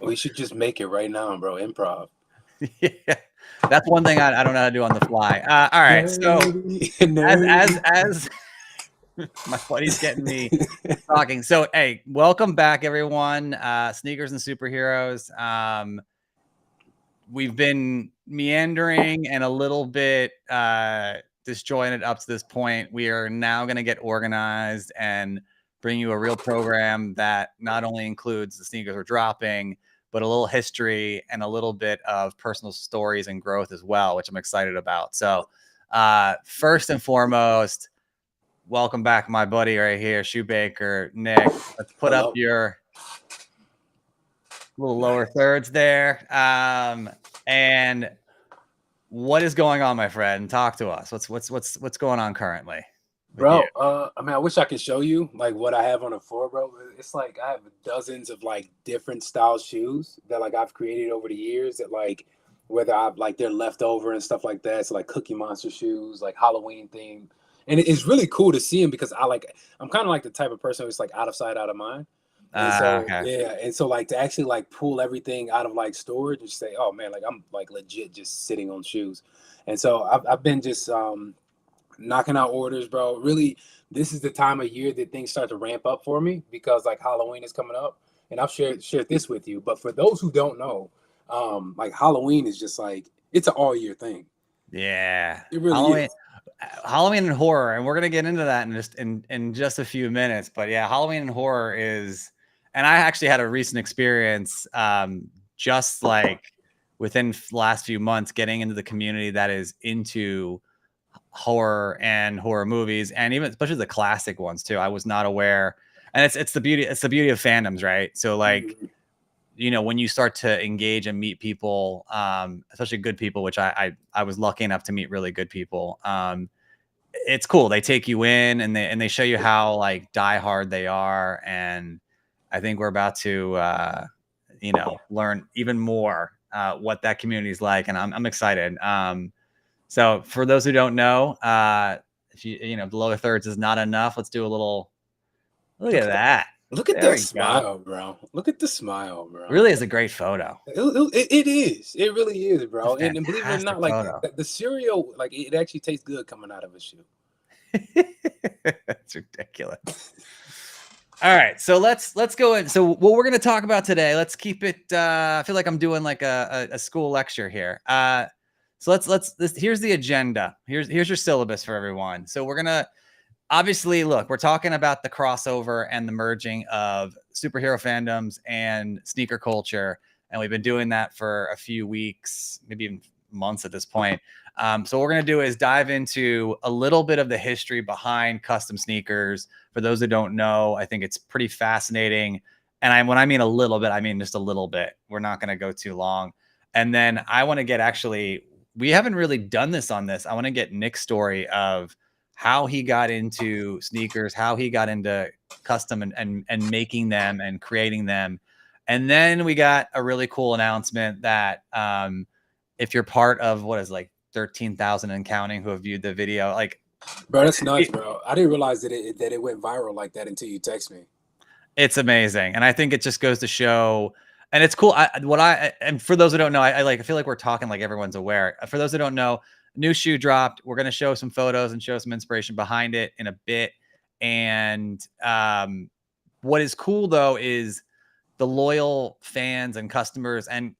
We should just make it right now, bro. Improv. Yeah, that's one thing I don't know how to do on the fly. All right, so Nerdy, as nerdy. as my buddy's getting me talking. So hey, welcome back, everyone. Sneakers and Superheroes. We've been meandering and a little bit disjointed up to this point. We are now going to get organized and bring you a real program that not only includes the sneakers we're dropping, but a little history and a little bit of personal stories and growth as well, which I'm excited about. So first and foremost, welcome back, my buddy right here, Shoemaker, Nick. Let's put up Hello. your little lower thirds there. And what is going on, my friend? Talk to us. What's going on currently with you? Bro, I mean, I wish I could show you like what I have on the floor, bro. It's like I have dozens of like different style shoes that like I've created over the years that like whether I've like they're leftover and stuff like that. So like Cookie Monster shoes, like Halloween theme. And it's really cool to see them because I'm kind of like the type of person who's like out of sight, out of mind. And so Okay. yeah, and so like to actually like pull everything out of like storage and say, oh man, like I'm like legit just sitting on shoes. And so I've been just knocking out orders, bro. Really, this is the time of year that things start to ramp up for me because like Halloween is coming up, and I've shared this with you. But for those who don't know, like Halloween is just like it's an all year thing. Yeah. It really is. Halloween and horror, and we're gonna get into that in just a few minutes. But yeah, Halloween and horror is, and I actually had a recent experience, just like within the last few months, getting into the community that is into horror and horror movies, and even especially the classic ones too. I was not aware, and it's the beauty of fandoms, right? So like, Mhm. you know, when you start to engage and meet people, especially good people, which I was lucky enough to meet really good people. It's cool. They take you in and they show you how like diehard they are, and I think we're about to you know, learn even more what that community is like, and I'm excited. So for those who don't know, if you know, the lower thirds is not enough, let's do a little. Look Look at at that. that. Look at There that we go. smile, bro. Look at the smile, bro. Really is a great photo. It is. It really is, It's bro. a And believe it or fantastic not, like photo. the cereal, like it actually tastes good coming out of a shoe. That's ridiculous. All right, so let's go in. So what we're going to talk about today, let's keep it. I feel like I'm doing like a school lecture here. So here's the agenda. Here's your syllabus for everyone. So we're gonna obviously look. We're talking about the crossover and the merging of superhero fandoms and sneaker culture, and we've been doing that for a few weeks, maybe even months at this point. So what we're going to do is dive into a little bit of the history behind custom sneakers. For those who don't know, I think it's pretty fascinating. And when I mean a little bit, I mean just a little bit. We're not going to go too long. And then I want to get we haven't really done this on this. I want to get Nick's story of how he got into sneakers, how he got into custom and making them and creating them. And then we got a really cool announcement that if you're part of what is like 13,000 and counting who have viewed the video, like, Bro, that's nuts, bro. I didn't realize that it went viral like that until you text me. it's amazing. And I think it just goes to show, and it's cool. And for those who don't know, I feel like we're talking like everyone's aware. For those who don't know, new shoe dropped. We're going to show some photos and show some inspiration behind it in a bit. And what is cool though is the loyal fans and customers and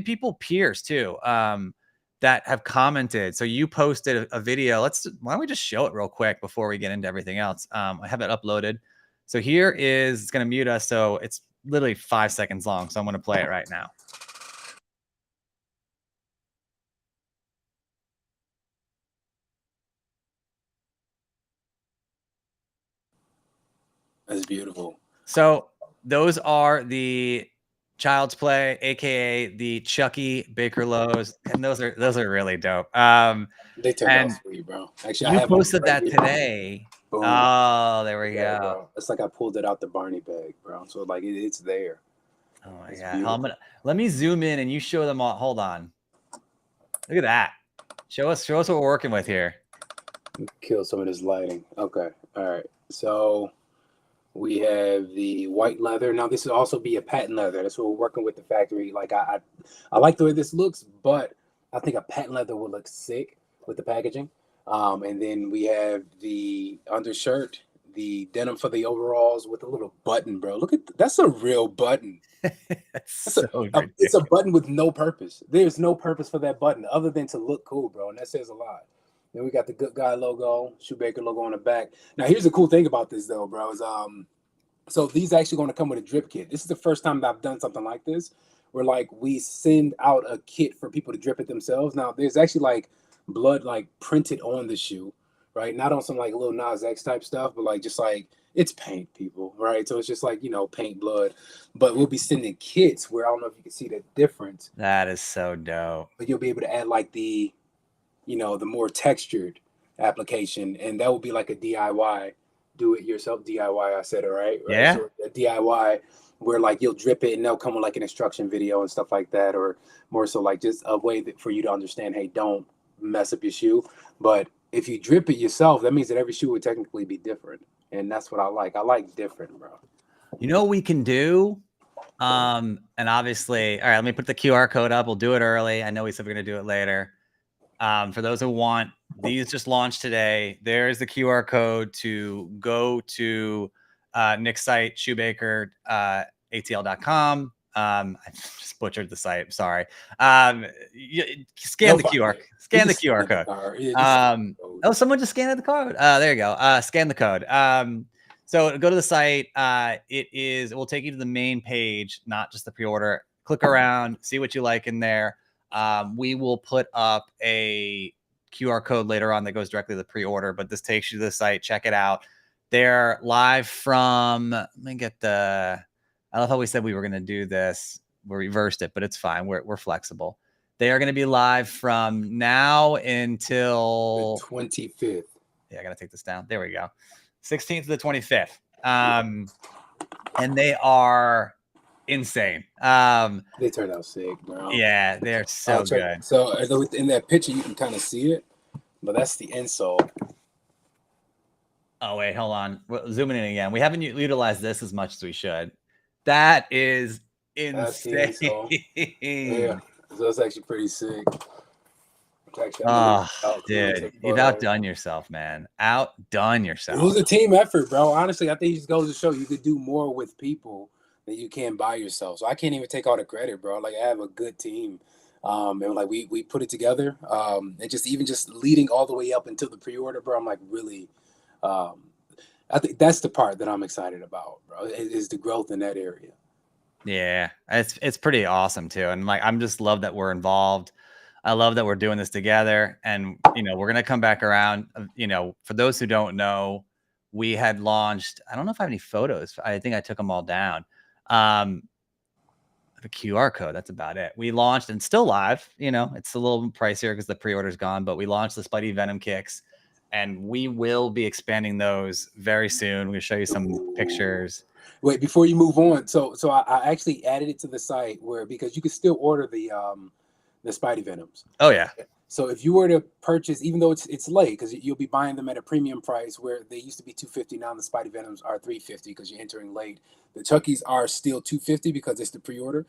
people peers too, that have commented. So you posted a video. Why don't we just show it real quick before we get into everything else? I have it uploaded. So here is, it's going to mute us. So it's literally 5 seconds long. So I'm going to play it right now. That's beautiful. So those are the Child's Play, aka the Chucky Baker Lows, and those are really dope. They turned out And sweet, bro. Actually, I you have one posted right that here. today. Boom. Oh, there we Yeah, go. bro. It's like I pulled it out the Barney bag, bro. So like it's there. Oh my It's god. beautiful. Let me zoom in and you show them all. Hold on. Look at that. Show us what we're working with here. Kill some of this lighting. Okay. All right. So We have the white leather. Now this will also be a patent leather. That's what we're working with the factory. Like I like the way this looks, but I think a patent leather would look sick with the packaging. And then we have the undershirt, the denim for the overalls with a little button, bro. Look at that's a real button. That's That's so it's a ridiculous. button with no purpose. There's no purpose for that button other than to look cool, bro. And that says a lot. Then we got the good guy logo, Shoemaker logo on the back. Now here's the cool thing about this though, bro, is so these actually going to come with a drip kit. This is the first time that I've done something like this, where like we send out a kit for people to drip it themselves. Now there's actually like blood like printed on the shoe, right? Not on some like little Nas X type stuff, but like just like it's paint, people, right? So it's just like paint blood. But we'll be sending kits where I don't know if you can see the difference, That is so dope. but you'll be able to add like the more textured application, and that will be like a DIY, do it yourself DIY. I said it right? Yeah. So a DIY where like you'll drip it and they'll come with like an instruction video and stuff like that, or more so like just a way that for you to understand, hey, don't mess up your shoe. But if you drip it yourself, that means that every shoe would technically be different, and that's what I like. I like different, bro. You know what we can do? And obviously, all right, let me put the QR code up. We'll do it early. I know we said we're going to do it later. For those who want, these just launched today. There's the QR code to go to Nick's site, Shoemaker, ATL.com. I just butchered the site. Sorry. Scan No the fun, QR. man. Scan You the just QR scan the code. card. Yeah, just scan the code. Oh, someone just scanned the code. There you go. Scan the code. So go to the site. It will take you to the main page, not just the pre-order. Click around, see what you like in there. We will put up a QR code later on that goes directly to the pre-order, but this takes you to the site. Check it out. They're live from, let me get I love how we said we were going to do this. We reversed it, but it's fine. We're flexible. They are going to be live from now until the 25th. Yeah, I got to take this down. There we go. 16th to the 25th. And they are insane. They turned out sick, bro. Yeah, they're so good. So in that picture, you can kind of see it, but that's the insole. Oh, wait, hold on. We're zooming in again. We haven't utilized this as much as we should. That is insane. Yeah, so that's actually pretty sick. Oh, dude, you've outdone yourself, man. Outdone yourself. It was a team effort, bro. Honestly, I think it just goes to show you could do more with people than you can by yourself. So I can't even take all the credit, bro. Like I have a good team. And like we put it together. And just leading all the way up until the pre-order, bro. I'm like really I think that's the part that I'm excited about, bro, is the growth in that area. Yeah, it's pretty awesome too. And like I'm just love that we're involved. I love that we're doing this together, and we're gonna come back around. For those who don't know, we had launched. I don't know if I have any photos. I think I took them all down. The QR code. That's about it. We launched and still live. It's a little pricier because the pre-order's gone, but we launched the Spidey Venom kicks, and we will be expanding those very soon. We'll show you some pictures. Wait, before you move on, so I actually added it to the site because you can still order the Spidey Venoms. Oh yeah. So if you were to purchase, even though it's late, because you'll be buying them at a premium price, where they used to be $250, now the Spidey Venoms are $350 because you're entering late. The Chuckies are still $250 because it's the pre-order.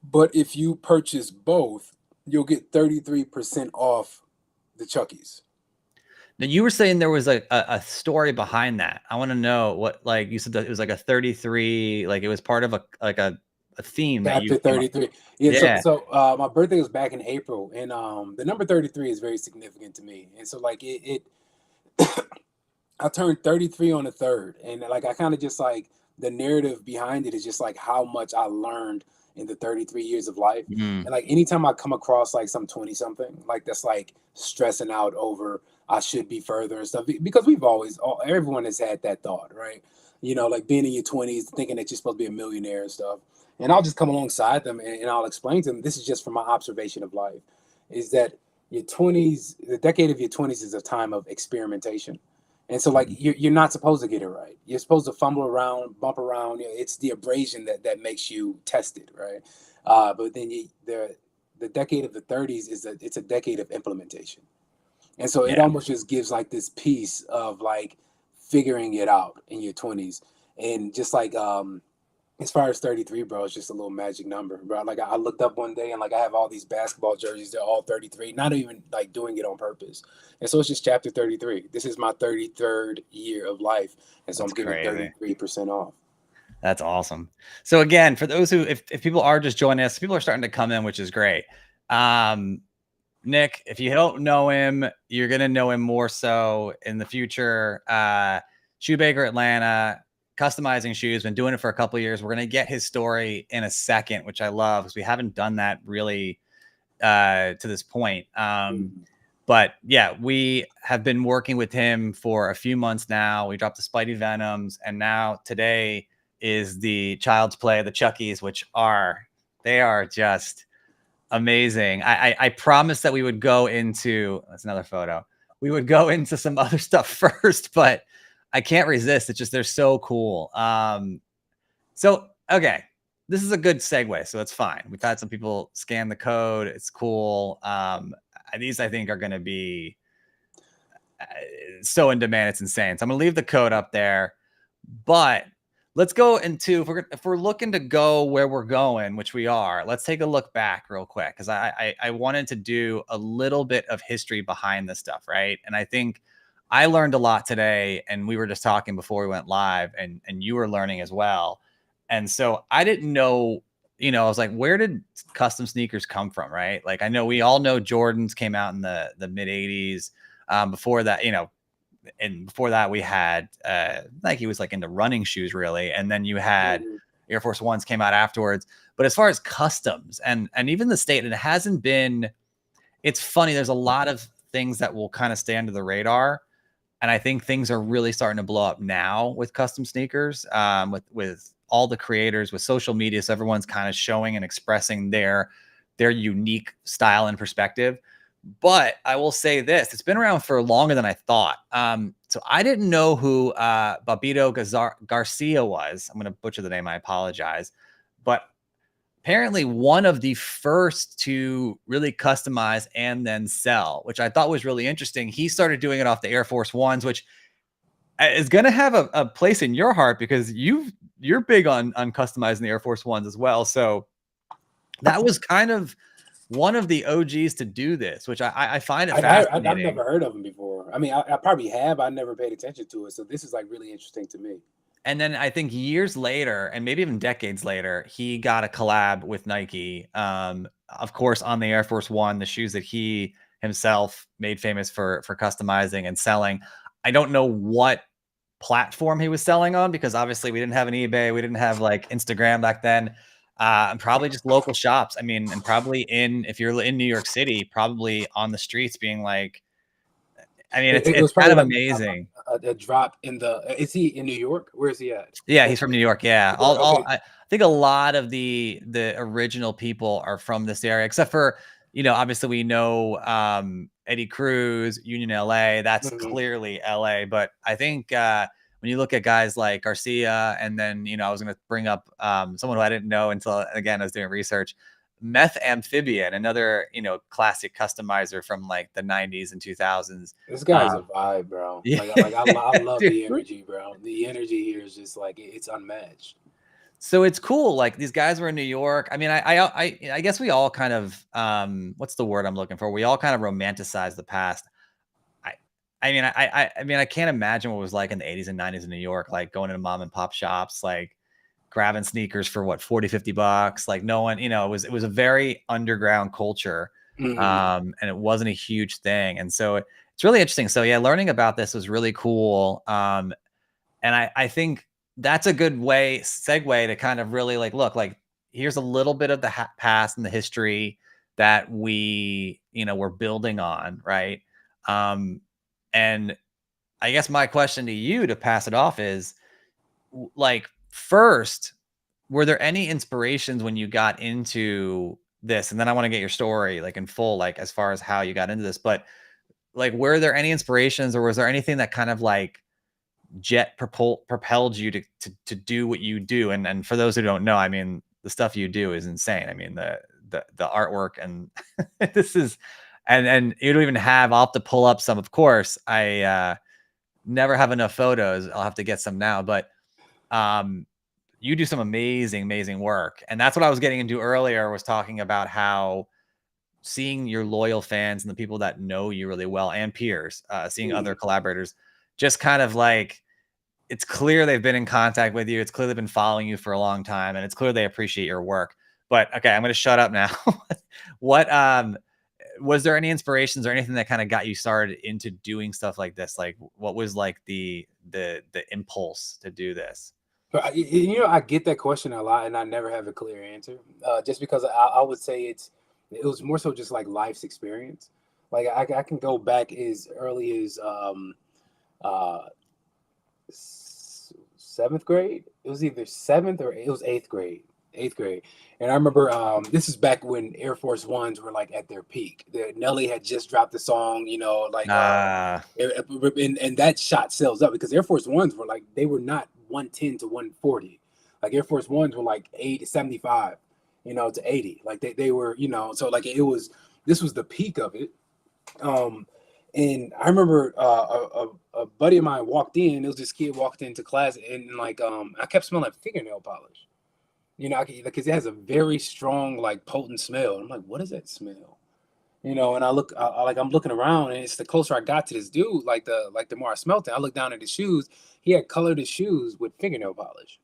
But if you purchase both, you'll get 33% off the Chuckies. Now you were saying there was a story behind that. I want to know what, like you said that it was like a 33, like it was part of a theme. Chapter 33. Yeah. So my birthday was back in April, and the number 33 is very significant to me. And so like it I turned 33 on the 3rd, and like I kind of just like the narrative behind it is just like how much I learned in the 33 years of life. And like anytime I come across like some 20 something like that's like stressing out over I should be further and stuff, because everyone has had that thought, right? Like being in your 20s thinking that you're supposed to be a millionaire and stuff. And I'll just come alongside them and I'll explain to them, this is just from my observation of life, is that your 20s, the decade of your 20s is a time of experimentation. And so like you're not supposed to get it right. You're supposed to fumble around, bump around. It's the abrasion that makes you tested, right? But then the decade of the 30s it's a decade of implementation. And so it almost just gives like this piece of like figuring it out in your 20s. And just like as far as 33, bro, it's just a little magic number, bro. Like I looked up one day and like I have all these basketball jerseys, they're all 33, not even like doing it on purpose. And so it's just chapter 33. This is my 33rd year of life. And so That's I'm giving crazy. 33% off. That's awesome. So again, for those who, if people are just joining us, people are starting to come in, which is great. Nick, if you don't know him, you're going to know him more so in the future. Shoemaker Atlanta, customizing shoes, been doing it for a couple of years. We're going to get his story in a second, which I love because we haven't done that really to this point. But yeah, we have been working with him for a few months now. We dropped the Spidey Venoms, and now today is the Child's Play, the Chuckies, which they are just amazing. I promised that we would go into, that's another photo. We would go into some other stuff first, but I can't resist. It's just, they're so cool. So, okay, this is a good segue. So it's fine. We've had some people scan the code. It's cool. These I think are going to be so in demand. It's insane. So I'm going to leave the code up there, but let's go into, if we're looking to go where we're going, which we are, let's take a look back real quick. Cause I wanted to do a little bit of history behind this stuff. Right. And I think I learned a lot today, and we were just talking before we went live, and you were learning as well. And so I didn't know, I was like, where did custom sneakers come from? Right. Like, I know we all know Jordans came out in the mid 80s. Before that, and before that we had Nike was like into running shoes really, and then you had Air Force Ones came out afterwards. But as far as customs and even the state, and it hasn't been, it's funny, there's a lot of things that will kind of stay under the radar, and I think things are really starting to blow up now with custom sneakers, with all the creators, with social media. So everyone's kind of showing and expressing their unique style and perspective. But I will say this, it's been around for longer than I thought. So I didn't know who Bobbito Garcia was. I'm going to butcher the name. I apologize. But apparently one of the first to really customize and then sell, which I thought was really interesting. He started doing it off the Air Force Ones, which is going to have a place in your heart because you're big on customizing the Air Force Ones as well. So that was kind of one of the OGs to do this, which I find it fascinating. I've never heard of him before. I mean, I probably have. I never paid attention to it. So this is like really interesting to me. And then I think years later, and maybe even decades later, he got a collab with Nike. Of course, on the Air Force One, the shoes that he himself made famous for customizing and selling. I don't know what platform he was selling on, because obviously we didn't have an eBay. We didn't have like Instagram back then. And probably just local shops. I mean, and probably if you're in New York City, probably on the streets being like, I mean, it's kind of amazing. A drop in is he in New York? Where is he at? Yeah, he's from New York. Yeah. I think a lot of the original people are from this area, except for, obviously we know Eddie Cruz, Union LA. That's clearly LA. But I think when you look at guys like Garcia, and then, I was going to bring up someone who I didn't know until, again, I was doing research, Meth Amphibian, another, classic customizer from like the 90s and 2000s. This guy's a vibe, bro. Yeah. Like I love the energy, bro. The energy here is just like, it's unmatched. So it's cool. Like, these guys were in New York. I mean, I guess we all kind of, what's the word I'm looking for? We all kind of romanticize the past. I mean, I can't imagine what it was like in the 80s and 90s in New York, like going into mom and pop shops, like grabbing sneakers for what, $40-$50. Like, no one, it was a very underground culture. And it wasn't a huge thing. And so it's really interesting. So yeah, learning about this was really cool. And I think that's a good segue to kind of really like, look, like, here's a little bit of the past and the history that we, we're building on. Right. And I guess my question to you to pass it off is, like, first, were there any inspirations when you got into this? And then I want to get your story like in full, like as far as how you got into this, but like, were there any inspirations, or was there anything that kind of like propelled you to do what you do? And for those who don't know, I mean, the stuff you do is insane. I mean, the artwork, and this is, and you don't even have, I'll have to pull up some, of course. I never have enough photos. I'll have to get some now, but You do some amazing work. And that's what I was getting into earlier, was talking about how seeing your loyal fans and the people that know you really well, and peers, seeing other collaborators, just kind of like, it's clear they've been in contact with you. It's clear they've been following you for a long time, and it's clear they appreciate your work. But okay, I'm going to shut up now. What was there any inspirations or anything that kind of got you started into doing stuff like this? Like, what was like the impulse to do this? But I get that question a lot, and I never have a clear answer. Just because I would say it was more so just like life's experience. Like I can go back as early as uh, seventh grade. It was either seventh or it was eighth grade. Eighth grade, and I remember this is back when Air Force Ones were like at their peak. Nelly had just dropped the song, like, and that shot sales up because Air Force Ones were like, they were not 110 to 140. Like Air Force Ones were like 75, to 80. Like they were, so like this was the peak of it. And I remember a buddy of mine walked in. It was this kid walked into class, and like I kept smelling fingernail polish. Because it has a very strong, like, potent smell. I'm like, what is that smell? And I look, I'm looking around, and it's the closer I got to this dude, like the more I smelled it. I looked down at his shoes. He had colored his shoes with fingernail polish,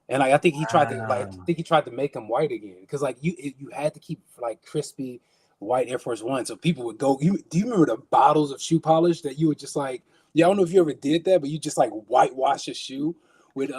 and like I think he tried to make them white again, because like you had to keep like crispy white Air Force One, so people would go. Do you remember the bottles of shoe polish that you would just like? Yeah, I don't know if you ever did that, but you just like whitewash a shoe with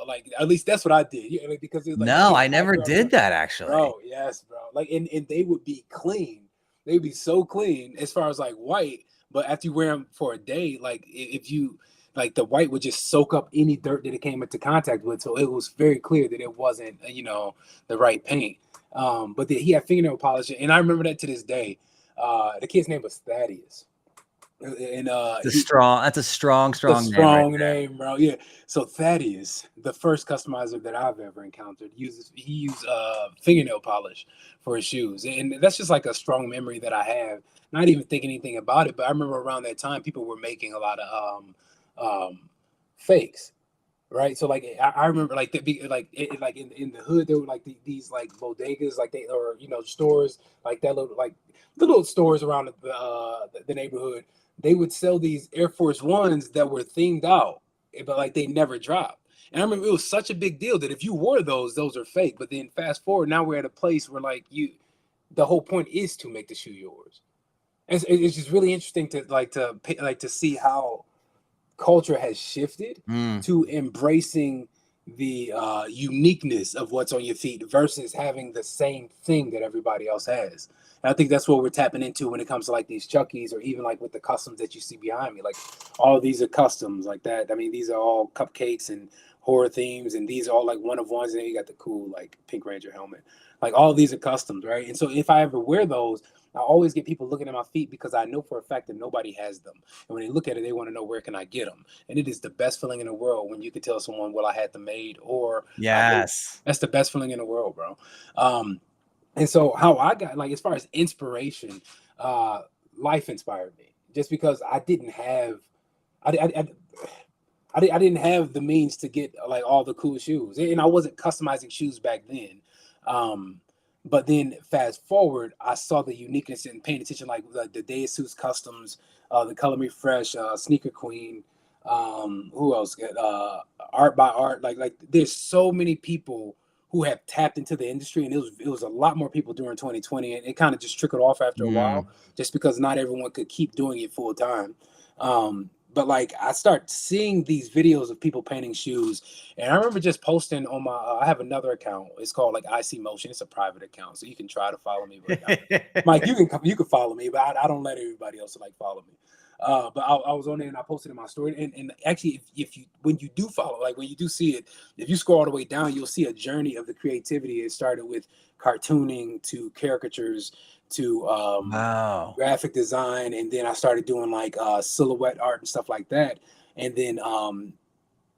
like, at least that's what I did. Yeah, like, because it was like, no, I never did that actually. Bro, yes, bro. Like, and they would be clean. They'd be so clean as far as like white, but after you wear them for a day, like if you like, the white would just soak up any dirt that it came into contact with. So it was very clear that it wasn't, the right paint. But he had fingernail polish, and I remember that to this day. The kid's name was Thaddeus. And that's a strong name, bro. Yeah. So Thaddeus, the first customizer that I've ever encountered, he used fingernail polish for his shoes, and that's just like a strong memory that I have. Not even thinking anything about it, but I remember around that time people were making a lot of fakes, right? So like I remember like in the hood there were like these like bodegas, like stores like that, like the little stores around the neighborhood. They would sell these Air Force Ones that were themed out, but like they never dropped. And I remember it was such a big deal that if you wore those are fake. But then fast forward, now we're at a place where like the whole point is to make the shoe yours. And it's just really interesting to see how culture has shifted to embracing the uniqueness of what's on your feet versus having the same thing that everybody else has. And I think that's what we're tapping into when it comes to like these Chuckies, or even like with the customs that you see behind me. Like all of these are customs like that. I mean, these are all cupcakes and horror themes, and these are all like one of ones. And then you got the cool like Pink Ranger helmet. Like all of these are customs, right? And so if I ever wear those, I always get people looking at my feet because I know for a fact that nobody has them. And when they look at it, they want to know, where can I get them? And it is the best feeling in the world when you can tell someone, well, I had them made, or yes, that's the best feeling in the world, bro. And so how I got, like, as far as inspiration, life inspired me, just because I didn't have, I didn't have the means to get like all the cool shoes, and I wasn't customizing shoes back then. But then fast forward, I saw the uniqueness in paying attention, like the Deus Customs, the Color Me Fresh, Sneaker Queen, who else? Art by Art. Like there's so many people who have tapped into the industry, and it was a lot more people during 2020, and it kind of just trickled off after a while, just because not everyone could keep doing it full time. But like I start seeing these videos of people painting shoes, and I remember just posting on my. I have another account. It's called like IC Motion. It's a private account, so you can try to follow me. But Mike, you can follow me, but I don't let everybody else like follow me. But I was on there and I posted in my story. And actually, if you when you do follow, like when you do see it, if you scroll all the way down, you'll see a journey of the creativity. It started with cartooning to caricatures to graphic design, and then I started doing like silhouette art and stuff like that. And then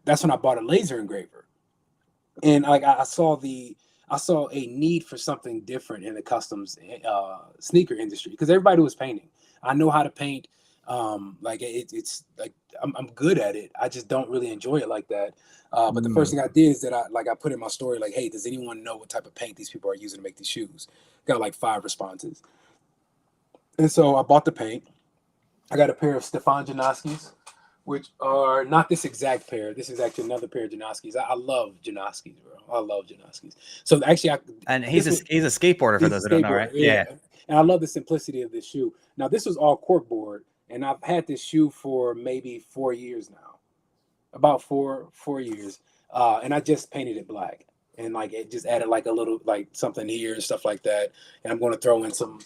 that's when I bought a laser engraver, and like I saw a need for something different in the customs sneaker industry, because everybody was painting. I know how to paint. Like it's like I'm good at it. I just don't really enjoy it like that. But the first Mm. thing I did is that I put in my story like, hey, does anyone know what type of paint these people are using to make these shoes? Got like 5 responses, and so I bought the paint. I got a pair of Stefan Janoskis, which are not this exact pair. This is actually another pair of Janoskis. I love Janoskis, bro. I love Janoskis. So actually, And this was he's a skateboarder for he's those a who don't know, skateboarder, right? yeah. Yeah. And I love the simplicity of this shoe. Now this was all corkboard, and I've had this shoe for maybe 4 years now, about four years. And I just painted it black, and like it just added like a little like something here and stuff like that. And I'm going to throw in some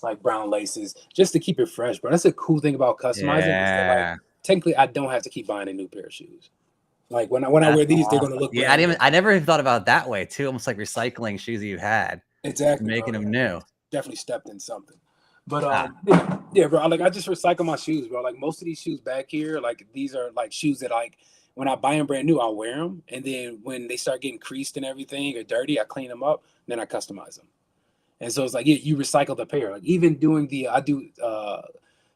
like brown laces just to keep it fresh, bro. That's the cool thing about customizing is that like Yeah. technically I don't have to keep buying a new pair of shoes. Like when I That's wear these, they're gonna awesome. look Yeah, brand new. I never even thought about it that way too. Almost like recycling shoes that you had and Exactly, bro. making them Yeah, new. definitely stepped in something. But Ah, yeah, bro. Like I just recycle my shoes, bro. Like most of these shoes back here, like these are like shoes that like when I buy them brand new, I'll wear them, and then when they start getting creased and everything or dirty, I clean them up, then I customize them. And so it's like, yeah, you recycle the pair. Like even doing I do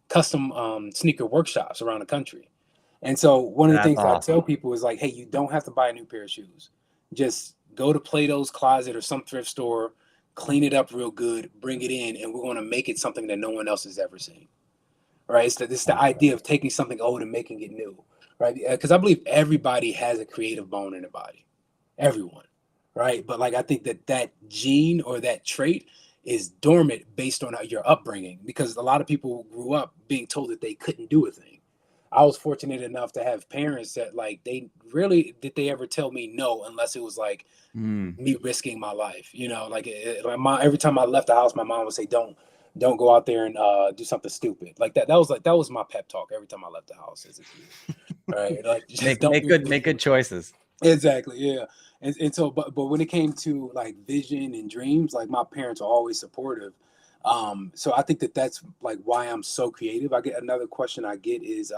custom sneaker workshops around the country. And so one of the that's things I awesome. tell people is like, hey, you don't have to buy a new pair of shoes. Just go to Plato's Closet or some thrift store, clean it up real good, bring it in, and we're going to make it something that no one else has ever seen. Right? It's the idea of taking something old and making it new. Right? Because I believe everybody has a creative bone in their body. Everyone. Right? But like I think that gene or that trait is dormant based on your upbringing because a lot of people grew up being told that they couldn't do a thing. I was fortunate enough to have parents that like they really did they ever tell me no unless it was like Mm. me risking my life. You know, like my mom, every time I left the house, my mom would say, don't go out there and do something stupid like that. That was my pep talk every time I left the house as a kid. Right, like just don't do Make good choices. exactly, yeah. And so, but when it came to like vision and dreams, like my parents are always supportive. So I think that that's like why I'm so creative. I get another question I get is,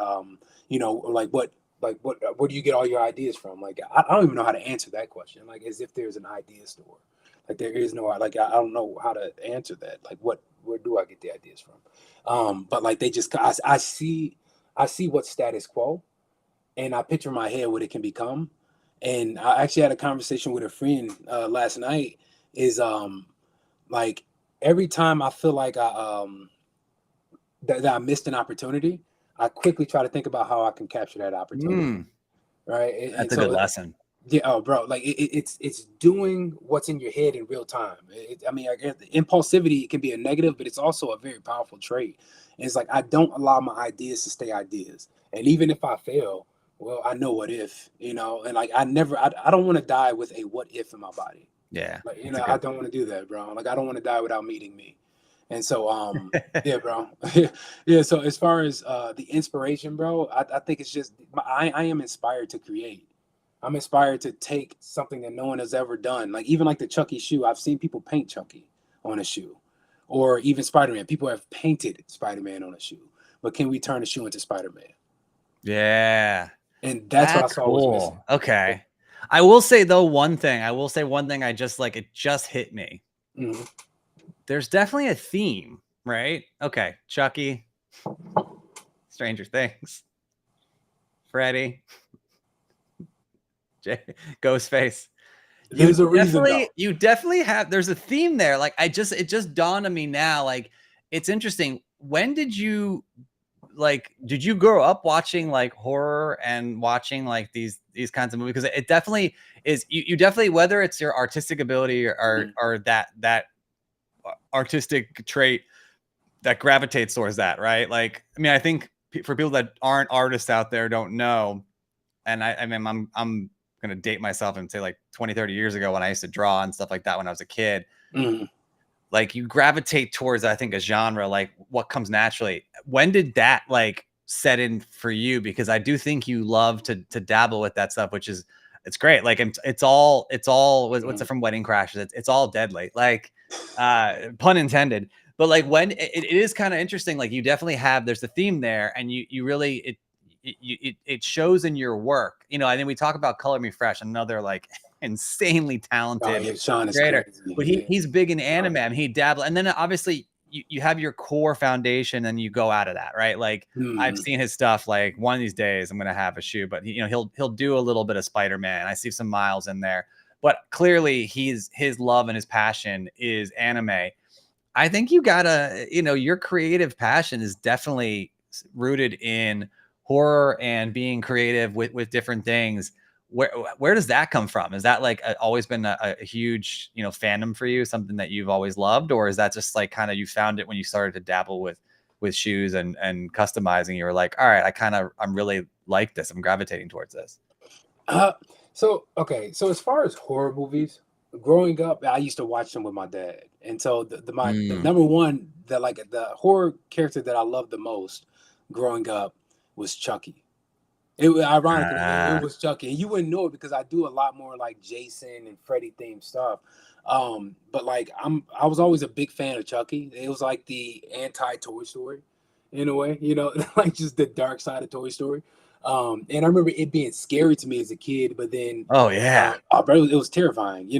you know, like what where do you get all your ideas from? Like I don't even know how to answer that question. Like as if there's an idea store. Like there is no like I don't know how to answer that. Like where do I get the ideas from? But like they just I see what's status quo and I picture in my head what it can become. And I actually had a conversation with a friend last night. Is like every time I feel like that I missed an opportunity, I quickly try to think about how I can capture that opportunity. Mm, Right, and that's a good so lesson. yeah, oh, bro, like it's doing what's in your head in real time. I mean, I guess the impulsivity can be a negative, but it's also a very powerful trait. And it's like I don't allow my ideas to stay ideas, and even if I fail, well, I know what if, you know, and like I don't want to die with a what if in my body. Yeah, Like, you that's a know, I good. don't want to do that, bro. Like I don't want to die without meeting me. And so, yeah, bro. Yeah. So as far as the inspiration, bro, I think it's just I am inspired to create. I'm inspired to take something that no one has ever done. Like even like the Chucky shoe, I've seen people paint Chucky on a shoe, or even Spider-Man. People have painted Spider-Man on a shoe, but can we turn a shoe into Spider-Man? Yeah, And that's what I that's saw was missing. cool. Okay. I will say though one thing. I will say one thing. I just like it just hit me. Mhm. There's definitely a theme, right? Okay, Chucky, Stranger Things, Freddy, Ghostface. There's a reason though. You definitely have. There's a theme there. Like it just dawned on me now. Like it's interesting. When did you did you grow up watching like horror and watching like these kinds of movies? Because it definitely is. You definitely whether it's your artistic ability or that artistic trait that gravitates towards that, right? Like, I mean, I think for people that aren't artists out there don't know, and I mean, I'm gonna date myself and say like 20, 30 years ago when I used to draw and stuff like that when I was a kid, Mhm. like you gravitate towards, I think, a genre, like what comes naturally. When did that like set in for you? Because I do think you love to dabble with that stuff, which is it's great. Like it's all what's it from Wedding Crashers? It's all deadly. Like pun intended. But like when it is kind of interesting, like you definitely have there's a theme there, and you really it shows in your work. You know, I think we talk about Color Me Fresh, another like insanely Oh talented yeah, Sean is creator, crazy. but Yeah. he's big in anime. And he dabbled, and then obviously you have your core foundation and you go out of that, right? Like I've Hmm. seen his stuff. Like one of these days I'm gonna have a shoe, but he'll do a little bit of Spider-Man. I see some Miles in there, but clearly his love and his passion is anime. I think you gotta, your creative passion is definitely rooted in horror and being creative with different things. Where does that come from? Is that like always been a huge, fandom for you, something that you've always loved, or is that just like kind of you found it when you started to dabble with shoes and customizing? You were like, all right, I'm really like this. I'm gravitating towards this. Uh, so okay, so as far as horror movies, growing up, I used to watch them with my dad, and so the Mm. number one, the horror character that I loved the most growing up was Chucky. Ironically, it Ah. was Chucky, and you wouldn't know it because I do a lot more like Jason and Freddy themed stuff. But like I was always a big fan of Chucky. It was like the anti Toy Story, in a way, like just the dark side of Toy Story. And I remember it being scary to me as a kid, but then Oh yeah. oh, bro, it was terrifying,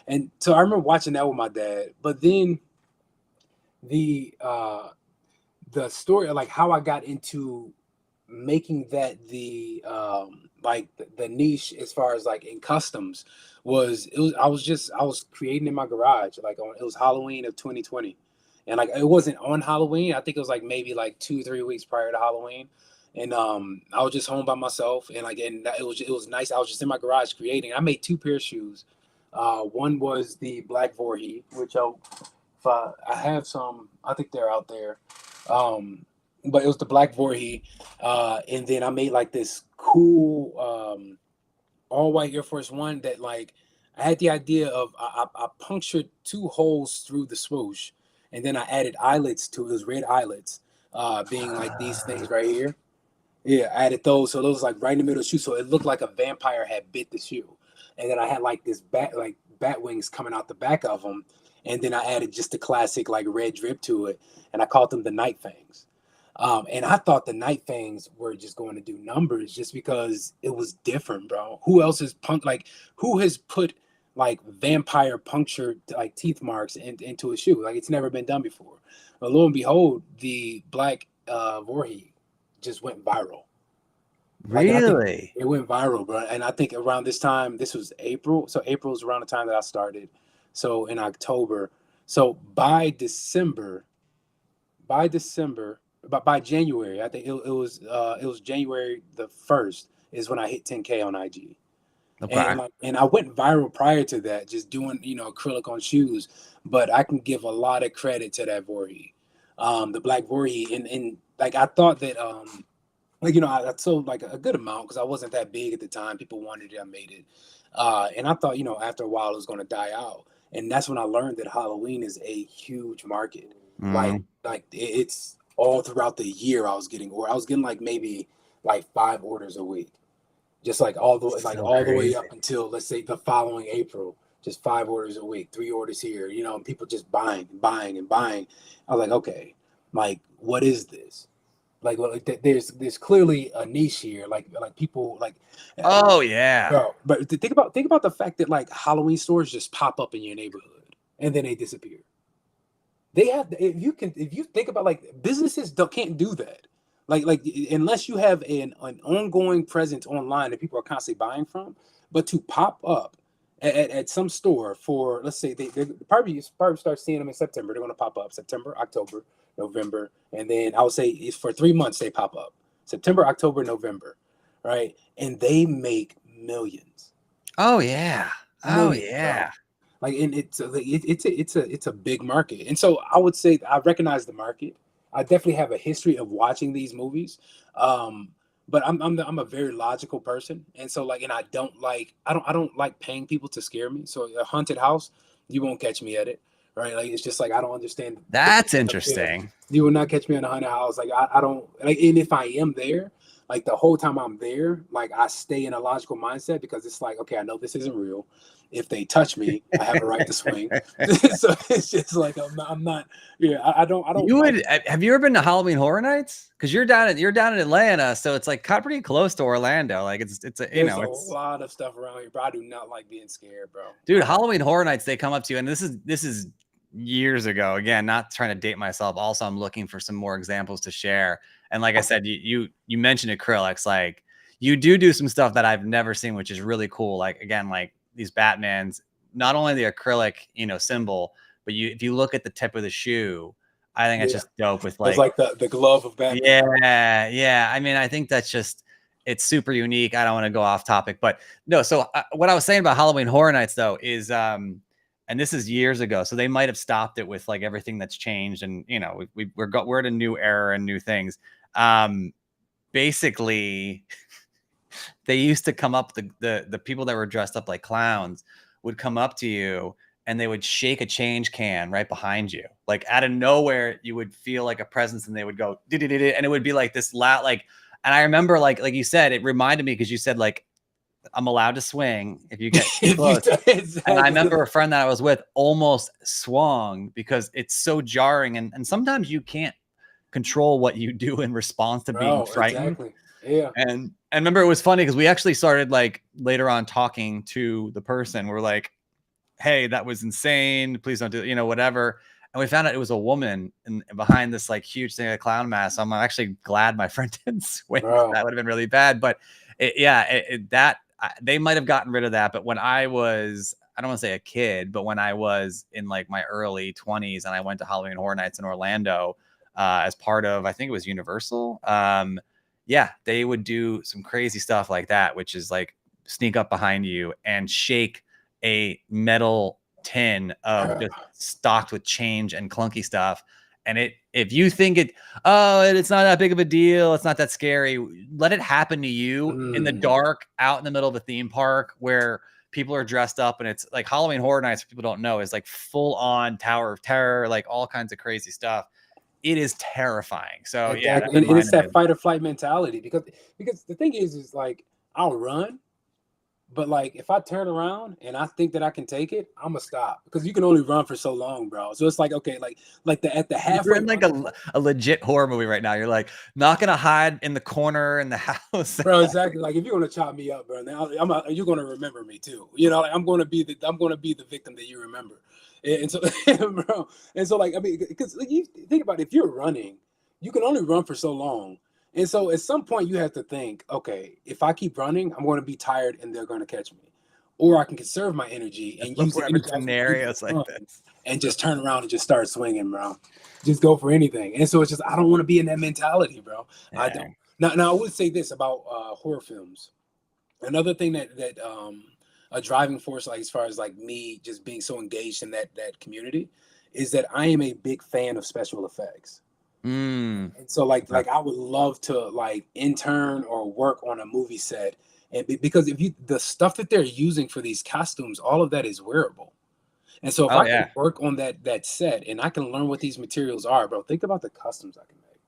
and so I remember watching that with my dad. But then the story, like how I got into making that the niche as far as like in customs I was creating in my garage like it was Halloween of 2020, and like it wasn't on Halloween. I think it was like maybe like 2 3 weeks prior to Halloween, and I was just home by myself, and like it was nice. I was just in my garage creating. I made two pair of shoes. One was the Black Voorhees, which I have some. I think they're out there. But it was the Black Voorhees, and then I made like this cool all white Air Force One that like I had the idea of I punctured two holes through the swoosh, and then I added eyelets to it. It was red eyelets, being like these things right here. Yeah, I added those, so those like right in the middle of the shoe, so it looked like a vampire had bit the shoe, and then I had like this bat wings coming out the back of them, and then I added just the classic like red drip to it, and I called them the Night Fangs. And I thought the Night Fangs were just going to do numbers just because it was different, bro. Who else is who has put like vampire punctured like teeth marks into a shoe? Like it's never been done before. But lo and behold, the Black Voorhees just went viral. Like, and I think Really? it went viral, bro. And I think around this time, this was April. So April is around the time that I started. So in October. So but by January, I think it was January the 1st is when I hit 10K on IG. Okay. And I went viral prior to that, just doing acrylic on shoes. But I can give a lot of credit to that Voorhees, the Black Voorhees, and like I thought that like I sold like a good amount because I wasn't that big at the time. People wanted it, I made it, and I thought after a while it was going to die out. And that's when I learned that Halloween is a huge market. Mm. Like it's all throughout the year I was getting like maybe like 5 orders a week, just like So all the way crazy. up until let's say the following April, just 5 orders a week, 3 orders here, and people just buying and buying and buying. I was like, okay, like what is this? Like, well, there's clearly a niche here. Like people like, Oh yeah. bro. But think about the fact that like Halloween stores just pop up in your neighborhood and then they disappear. They have if you think about like businesses can't do that. Like unless you have an ongoing presence online that people are constantly buying from, but to pop up at some store for let's say they probably start seeing them in September. They're going to pop up September, October, November, and then I would say it's for 3 months they pop up September, October, November, right? And they make millions, Oh yeah. Oh millions, bro. yeah. Like, and it's a big market, and so I would say I recognize the market. I definitely have a history of watching these movies, but I'm a very logical person, and so like, and I don't like paying people to scare me. So a haunted house, you won't catch me at it, right? Like it's just like I don't understand the That's yeah, interesting. you will not catch me in a haunted house. Like I don't like, and if I am there, like the whole time I'm there, like I stay in a logical mindset because it's like, okay, I know this isn't real. If they touch me, I have a right to swing. So it's just like I'm not. Yeah, I don't You like. would have you ever been to Halloween Horror Nights? Because you're down in Atlanta, so it's like pretty close to Orlando. Like it's a There's a it's lot of stuff around here, but I do not like being scared, bro. dude, Halloween Horror Nights, they come up to you, and this is years ago. Again, not trying to date myself. Also, I'm looking for some more examples to share. And like I said, you mentioned acrylics. Like you do some stuff that I've never seen, which is really cool. Like again, like these Batmans, not only the acrylic, symbol, but if you look at the tip of the shoe, I think it's Yeah, just dope with it's like, like the glove of Batman. yeah. I mean, I think that's just, it's super unique. I don't want to go off topic, but no. So what I was saying about Halloween Horror Nights though is, and this is years ago, so they might have stopped it with like everything that's changed, and we're at a new era and new things. Basically, they used to come up, the people that were dressed up like clowns would come up to you and they would shake a change can right behind you, like out of nowhere. You would feel like a presence, and they would go, and it would be like this loud, like. And I remember, like you said, it reminded me because you said like, I'm allowed to swing if you get too close. Exactly. And I remember a friend that I was with almost swung because it's so jarring, and sometimes you can't control what you do in response to being Bro, frightened. exactly. Yeah. And I remember it was funny because we actually started like later on talking to the person. We're like, hey, that was insane. Please don't do it, whatever. And we found out it was a woman behind this like huge thing, a clown mask. So I'm actually glad my friend didn't swing. Bro. That would have been really bad. But they might have gotten rid of that. But when I was, I don't want to say a kid, but when I was in like my early 20s and I went to Halloween Horror Nights in Orlando as part of, I think it was Universal. Yeah, they would do some crazy stuff like that, which is like sneak up behind you and shake a metal tin of just stocked with change and clunky stuff. And if you think it's not that big of a deal, it's not that scary, let it happen to you in the dark, out in the middle of a theme park where people are dressed up. And it's like Halloween Horror Nights, for people don't know, is like full on Tower of Terror, like all kinds of crazy stuff. It is terrifying. So yeah, and it's that fight or flight mentality, because the thing is like, I'll run, but like if I turn around and I think that I can take it, I'm gonna stop, because you can only run for so long, bro. So it's like, okay, like at the halfway. You're in like a legit horror movie right now. You're like not gonna hide in the corner in the house, bro. Exactly. Like if you're gonna chop me up, bro, now you're gonna remember me too. Like I'm gonna be the victim that you remember. And so, bro, and so like, I mean, because like, you think about it, if you're running, you can only run for so long. And so at some point you have to think, okay, if I keep running, I'm going to be tired and they're going to catch me. Or I can conserve my energy and use the energy scenarios like this and just turn around and just start swinging, bro. Just go for anything. And so it's just, I don't want to be in that mentality, bro. Yeah. I don't. Now I would say this about horror films. Another thing that a driving force, like as far as like me just being so engaged in that community, is that I am a big fan of special effects. And so like I would love to like intern or work on a movie set, and because the stuff that they're using for these costumes, all of that is wearable. And so if I can work on that set and I can learn what these materials are, bro, think about the customs I can make.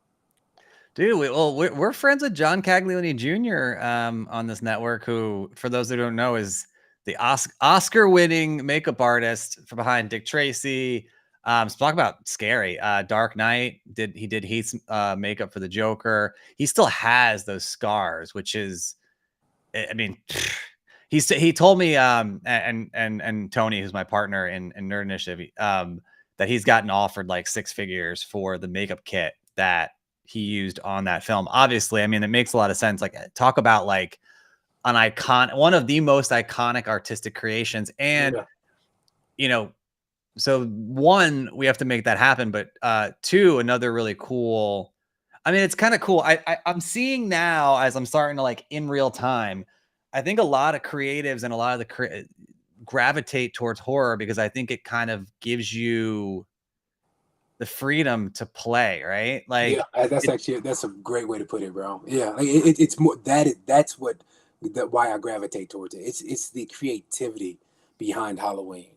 Dude, we're friends with John Caglioni Jr. On this network, who, for those who don't know, is the Oscar-winning makeup artist for behind Dick Tracy. So talk about scary. Dark Knight he did Heath's makeup for the Joker. He still has those scars, which is, I mean, he told me and Tony, who's my partner in Nerd Initiative, that he's gotten offered like 6 figures for the makeup kit that he used on that film. Obviously, I mean, it makes a lot of sense. Like, talk about like one of the most iconic artistic creations. And so one, we have to make that happen, but two, another really cool, I mean, it's kind of cool. I'm seeing now, as I'm starting to like in real time, I think a lot of creatives and a lot of the gravitate towards horror because I think it kind of gives you the freedom to play, right? Like, yeah, that's a great way to put it, bro. Yeah, like it's more that's why I gravitate towards it. It's the creativity behind Halloween,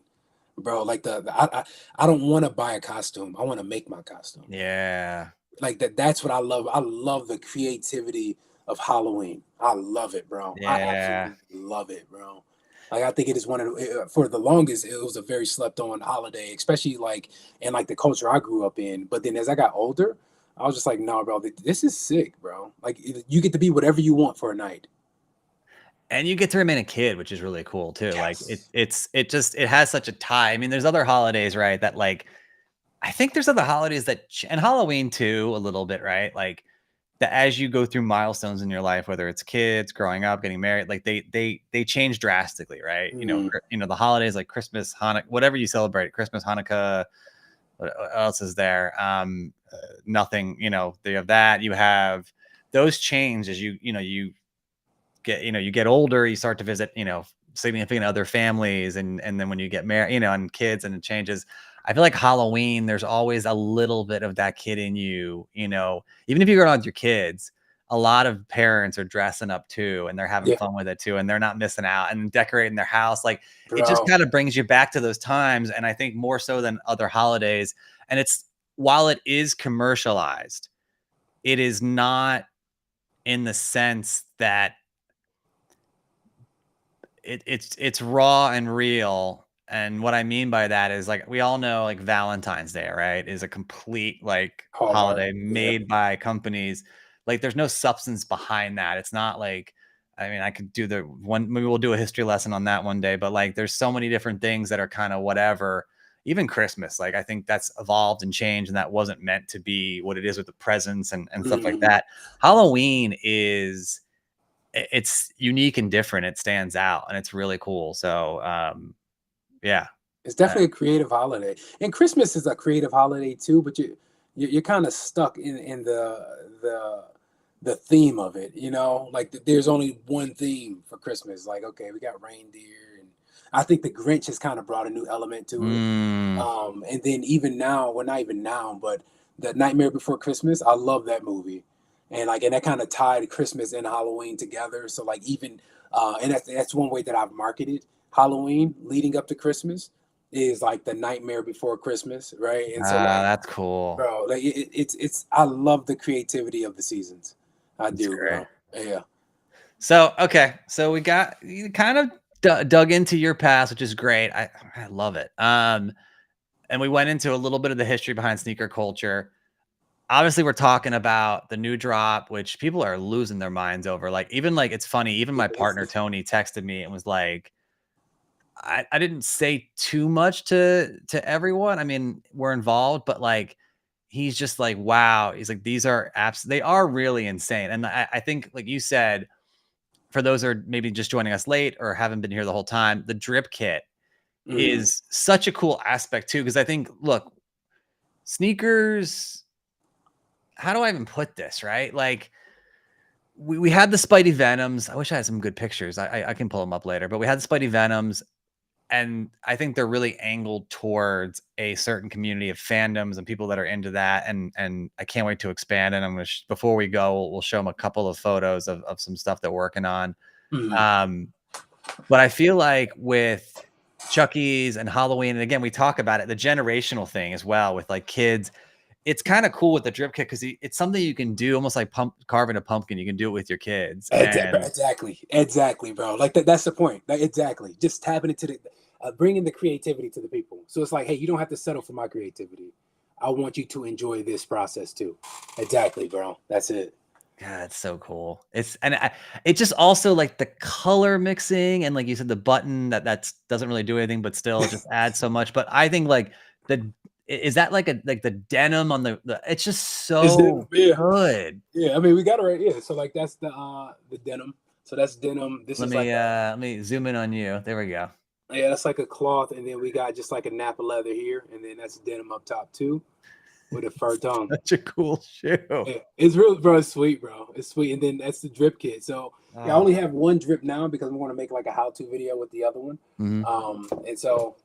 bro. Like I don't want to buy a costume. I want to make my costume. Yeah, like that's what I love. I love the creativity of Halloween. I love it, bro. Yeah. I absolutely love it, bro. Like I think it is for the longest, it was a very slept on holiday, especially like in like the culture I grew up in. But then as I got older, I was just like, no, bro, this is sick, bro. Like you get to be whatever you want for a night. And you get to remain a kid, which is really cool too. Like Yes. it has such a tie. I mean, there's other holidays, right? That like I think there's other holidays that and Halloween too, a little bit, right? Like that as you go through milestones in your life, whether it's kids, growing up, getting married, like they change drastically, right? Mhm. The holidays like Christmas, Hanukkah, whatever you celebrate, Christmas, Hanukkah, what else is there? Nothing, they have that. You have those change as you get, you get older, you start to visit, significant other families, and then when you get married, and kids, and it changes. I feel like Halloween, there's always a little bit of that kid in you, even if you're going out with your kids, a lot of parents are dressing up too, and they're having Yeah, fun with it too, and they're not missing out and decorating their house. Like it just bro. kind of brings you back to those times. And I think more so than other holidays. And while it is commercialized, it is not in the sense that it's raw and real. And what I mean by that is like we all know like Valentine's Day, right? Is a complete like Hallmark. holiday Yeah. made by companies. Like there's no substance behind that. It's not like I mean, I could do the one maybe we'll do a history lesson on that one day, but like there's so many different things that are kind of whatever. Even Christmas, like I think that's evolved and changed, and that wasn't meant to be what it is with the presents and stuff like Mhm. that. Halloween is it's unique and different. It stands out and it's really cool. So, yeah. It's Uh, definitely a creative holiday, and Christmas is a creative holiday too. But you're kind of stuck in the theme of it. Like there's only one theme for Christmas. Like okay, we got reindeer, and I think the Grinch has kind of brought a new element to it. mm, And then even now, well, not even now, but the Nightmare Before Christmas, I love that movie, and that kind of tied Christmas and Halloween together. So like even and that's one way that I've marketed Halloween leading up to Christmas is like the Nightmare Before Christmas, right? And so like, that's cool. bro, like it's I love the creativity of the seasons. I That's do, great. bro. Yeah. So, okay. So we got you kind of dug into your past, which is great. I love it. And we went into a little bit of the history behind sneaker culture. Obviously, we're talking about the new drop, which people are losing their minds over. Like, even like it's funny, even my partner Tony texted me and was like, I didn't say too much to everyone. I mean, we're involved, but like he's just like, wow. He's like, these are apps, they are really insane. And I think, like you said, for those who are maybe just joining us late or haven't been here the whole time, the drip kit Mhm. is such a cool aspect too. Cause I think, look, sneakers, how do I even put this? Right? Like we had the Spidey Venoms. I wish I had some good pictures. I can pull them up later, but we had the Spidey Venoms. And I think they're really angled towards a certain community of fandoms and people that are into that. And I can't wait to expand. And I'm gonna before we go, we'll show them a couple of photos of some stuff that we're working on. Mhm. Um, but I feel like with Chucky's and Halloween, and again, we talk about it, the generational thing as well with like kids. It's kind of cool with the drip kit because it's something you can do almost like carving a pumpkin. You can do it with your kids, and Exactly, bro. Like that's the point. Like, exactly. Just tapping into the, bringing the creativity to the people. So it's like, hey, you don't have to settle for my creativity. I want you to enjoy this process too. Exactly, bro. That's it. God, it's so cool. It just also like the color mixing and like you said, the button that doesn't really do anything, but still just adds so much. But I think like is that like the denim on the it's just Is it? so Yeah, good. yeah. I mean, we got it right. Yeah. So like that's the denim. So that's denim. This is like a Let me zoom in on you. There we go. yeah, that's like a cloth, and then we got just like a nap of leather here, and then that's denim up top too with a fur tongue. Such a cool shoe. Yeah, it's real, bro. It's sweet, bro. It's sweet, and then that's the drip kit. So yeah, I Oh, only have one drip now because I'm going to make like a how-to video with the other one. mhm. And so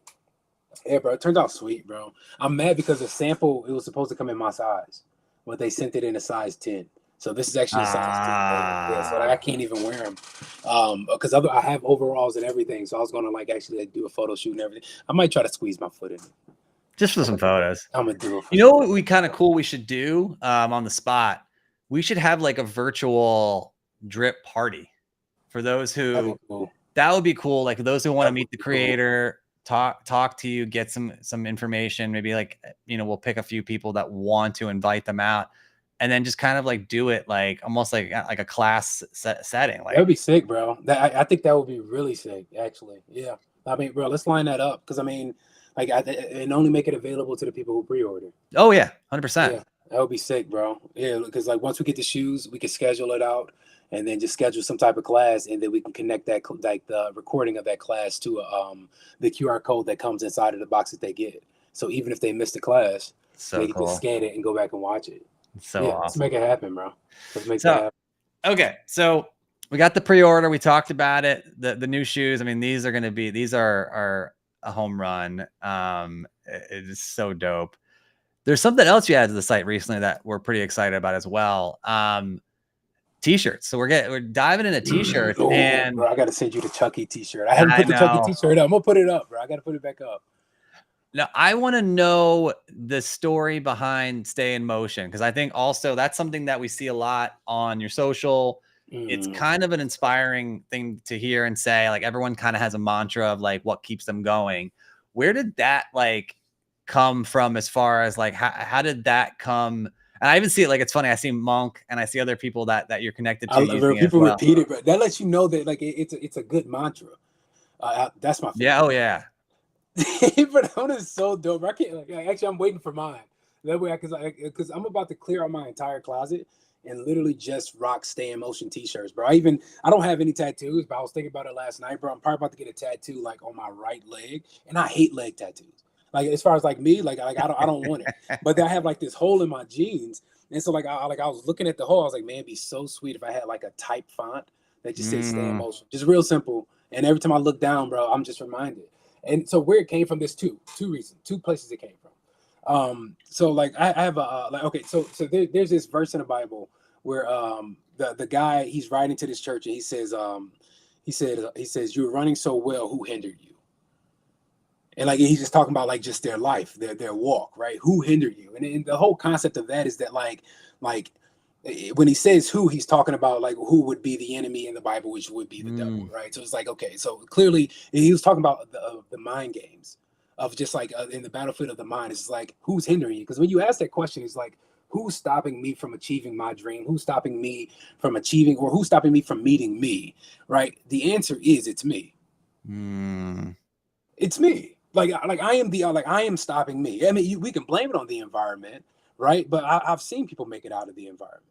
yeah, bro, it turns out sweet, bro. I'm mad because the sample it was supposed to come in my size, but they sent it in a size 10. So this is actually a size 10. Yeah, so like, I Ah, can't even wear them, because I have overalls and everything. So I was gonna like actually like, do a photo shoot and everything. I might try to squeeze my foot in. just for some photos. I'm gonna do it for You know some. what we kind of cool we should do on the spot? We should have like a virtual drip party for those That'd who be cool. that would be cool. Like those who want to That would meet the be cool. creator, talk to you, get some information. Maybe like we'll pick a few people that want to invite them out, and then just kind of like do it like almost like a class setting. That Like, would be sick, bro. I think that would be really sick, actually. Yeah. I mean, bro, let's line that up because I mean, like, and only make it available to the people who pre-order. oh yeah, 100%. Yeah, that would be sick, bro. Yeah, because like once we get the shoes, we can schedule it out, and then just schedule some type of class, and then we can connect that like the recording of that class to the QR code that comes inside of the box that they get. So even if they miss the class, So they can cool. just scan it and go back and watch it. So Yeah, awesome. let's make it happen, bro. Let's make So- that happen. Okay, so we got the pre-order. We talked about it. The new shoes. I mean, these are a home run. It is so dope. There's something else you added to the site recently that we're pretty excited about as well. T-shirts. So we're diving into t-shirts, Oh, and bro, I gotta send you the Chucky t-shirt. I haven't I put the Chucky know. t-shirt up. I'm gonna put it up, bro. I gotta put it back up. now I want to know the story behind Stay in Motion, because I think also that's something that we see a lot on your social. It's kind of an inspiring thing to hear and say. Like, everyone kind of has a mantra of like what keeps them going. Where did that like come from, as far as like how did that come? And I even see it, like, it's funny, I see Monk and I see other people that you're connected to using it as people well. repeat it, but that lets you know that like it's a good mantra. That's my favorite. Yeah, oh yeah. But that is so dope. I can't like actually I'm waiting for mine. That way, because I'm about to clear out my entire closet and literally just rock Stay in Motion t-shirts, bro. I don't have any tattoos, but I was thinking about it last night, bro. I'm probably about to get a tattoo like on my right leg, and I hate leg tattoos. Like, as far as like me, like I don't want it. But I have like this hole in my jeans, and so I was looking at the hole. I was like, man, it'd be so sweet if I had like a type font that just says Stay in Motion, just real simple. And every time I look down, bro, I'm just reminded. And so where it came from, there's two reasons, two places it came from. So like I have a like, okay, so there's this verse in the Bible where the guy, he's writing to this church, and he says you're running so well, who hindered you? And like he's just talking about like just their life, their walk, right? Who hindered you? And the whole concept of that is that like when he says who, he's talking about like who would be the enemy in the Bible, which would be the devil, right? So it's like, okay, so clearly he was talking about the mind games of just like in the battlefield of the mind. It's like, who's hindering you? Because when you ask that question, it's like, who's stopping me from achieving my dream? Who's stopping me from achieving, or who's stopping me from meeting me, right? The answer is, it's me. It's me. Like I am stopping me. I mean, we can blame it on the environment, right? But I've seen people make it out of the environment.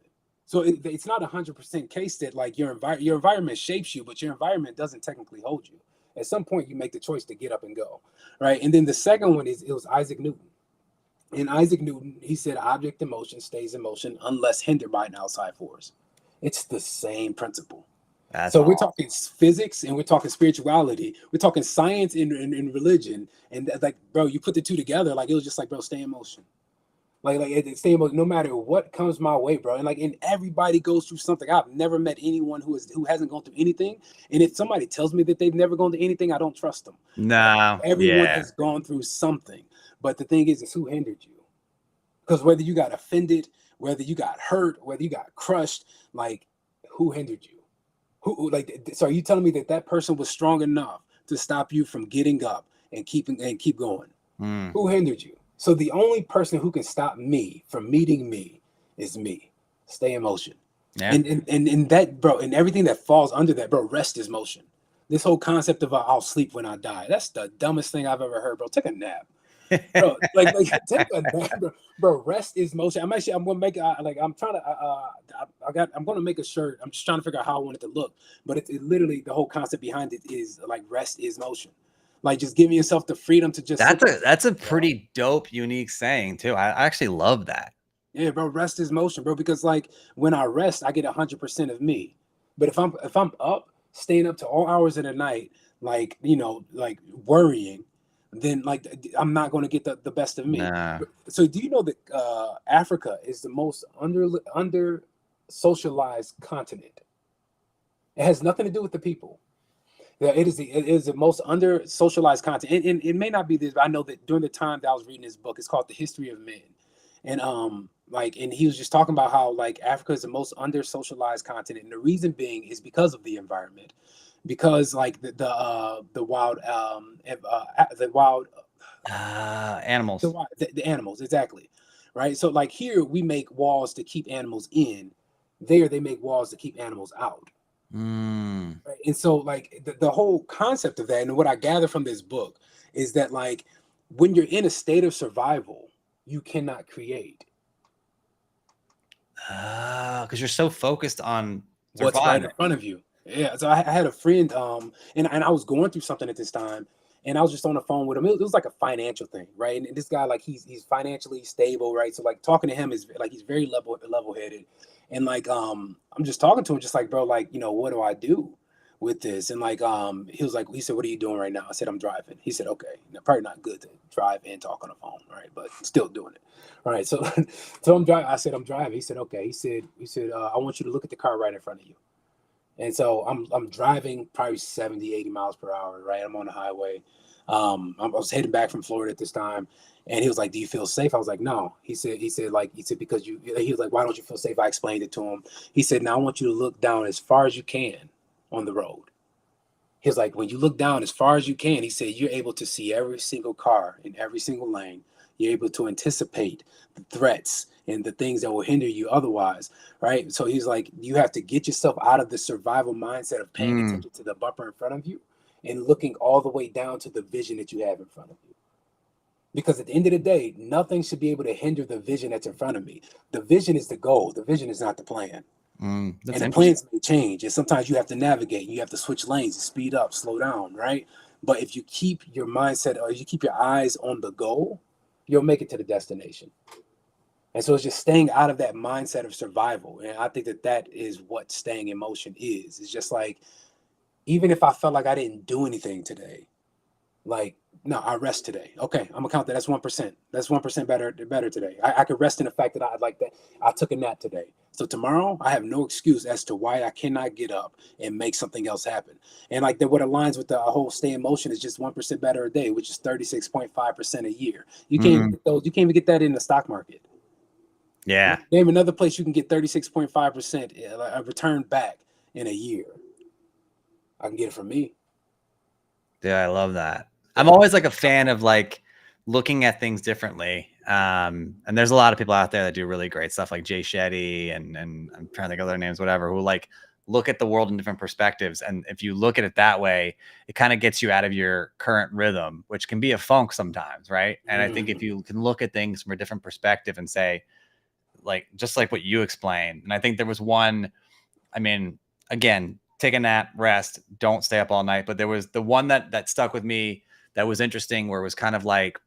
So it's not 100% case that like your environment shapes you, but your environment doesn't technically hold you. At some point, you make the choice to get up and go, right? And then the second one it was Isaac Newton. And Isaac Newton, he said, object in motion stays in motion unless hindered by an outside force. It's the same principle. So we're talking physics, and we're talking spirituality. We're talking science and religion. And like, bro, you put the two together, like it was just like, bro, stay in motion. Like stay in motion, no matter what comes my way, bro. And everybody goes through something. I've never met anyone who hasn't gone through anything. And if somebody tells me that they've never gone through anything, I don't trust them. No, everyone has gone through something. But the thing is who hindered you? Because whether you got offended, whether you got hurt, whether you got crushed, like, who hindered you? So are you telling me that person was strong enough to stop you from getting up and keep going? Who hindered you? So the only person who can stop me from meeting me is me. Stay in motion. Yeah. And that, bro, and everything that falls under that, bro, rest is motion. This whole concept of I'll sleep when I die, that's the dumbest thing I've ever heard, bro. Take a nap. Bro, like take a nap, bro. Rest is motion. I'm gonna make I'm gonna make a shirt. I'm just trying to figure out how I want it to look, but it literally, the whole concept behind it is like rest is motion. Like, just giving yourself the freedom to just. That's a pretty dope, unique saying too. I actually love that. Yeah, bro. Rest is motion, bro. Because like when I rest, I get 100% of me. But if I'm up, staying up to all hours of the night, like, like worrying, then like I'm not going to get the best of me. Nah. So do you know that Africa is the most under socialized continent? It has nothing to do with the people. Yeah, it is the most under socialized continent. And it may not be this, but I know that during the time that I was reading this book, it's called The History of Men. And and he was just talking about how like Africa is the most under socialized continent. And the reason being is because of the environment. Because like the wild animals. The animals, exactly. right? So like here we make walls to keep animals in, there they make walls to keep animals out. Right? And so like the whole concept of that, and what I gather from this book is that like when you're in a state of survival, you cannot create. Because you're so focused on What's right in surviving. front of you. Yeah. So I had a friend, and I was going through something at this time, and I was just on the phone with him. It was like a financial thing, right? And this guy, like, he's financially stable, right? So like talking to him is like he's very level headed, and like I'm just talking to him, just like, bro, like, you know, what do I do with this? And like he was like, he said, what are you doing right now? I said, I'm driving. He said, okay, now, probably not good to drive and talk on the phone, right? But still doing it. All right. So so I'm driving. I said, I'm driving. He said, okay. He said, I want you to look at the car right in front of you. And so I'm driving probably 70, 80 miles per hour, right? I'm on the highway. I was heading back from Florida at this time. And he was like, do you feel safe? I was like, no. He said, because he was like, why don't you feel safe? I explained it to him. He said, now I want you to look down as far as you can on the road. He was like, when you look down as far as you can, he said, you're able to see every single car in every single lane. You're able to anticipate the threats and the things that will hinder you otherwise, right? So he's like, you have to get yourself out of the survival mindset of paying attention to the bumper in front of you and looking all the way down to the vision that you have in front of you. Because at the end of the day, nothing should be able to hinder the vision that's in front of me. The vision is the goal. The vision is not the plan. And the plans may change, and sometimes you have to navigate. You have to switch lanes, speed up, slow down, right? But if you keep your mindset or you keep your eyes on the goal, you'll make it to the destination. And so it's just staying out of that mindset of survival. And I think that is what staying in motion is. It's just like, even if I felt like I didn't do anything today, like, no, I rest today. Okay, I'm gonna count that. That's 1%. That's 1% better today. I could rest in the fact that I took a nap today. So tomorrow I have no excuse as to why I cannot get up and make something else happen. And like that, what aligns with the whole stay in motion is just 1% better a day, which is 36.5% a year. You can't get those. You can't even get that in the stock market. Yeah. Name another place you can get 36.5% a return back in a year. I can get it from me. Yeah, I love that. I'm always like a fan of like looking at things differently. And there's a lot of people out there that do really great stuff like Jay Shetty and I'm trying to think of their names, whatever, who like look at the world in different perspectives. And if you look at it that way, it kind of gets you out of your current rhythm, which can be a funk sometimes, right? And I think if you can look at things from a different perspective and say, like, just like what you explained. And I think there was one, I mean, again, take a nap, rest, don't stay up all night. But there was the one that stuck with me that was interesting, where it was kind of like,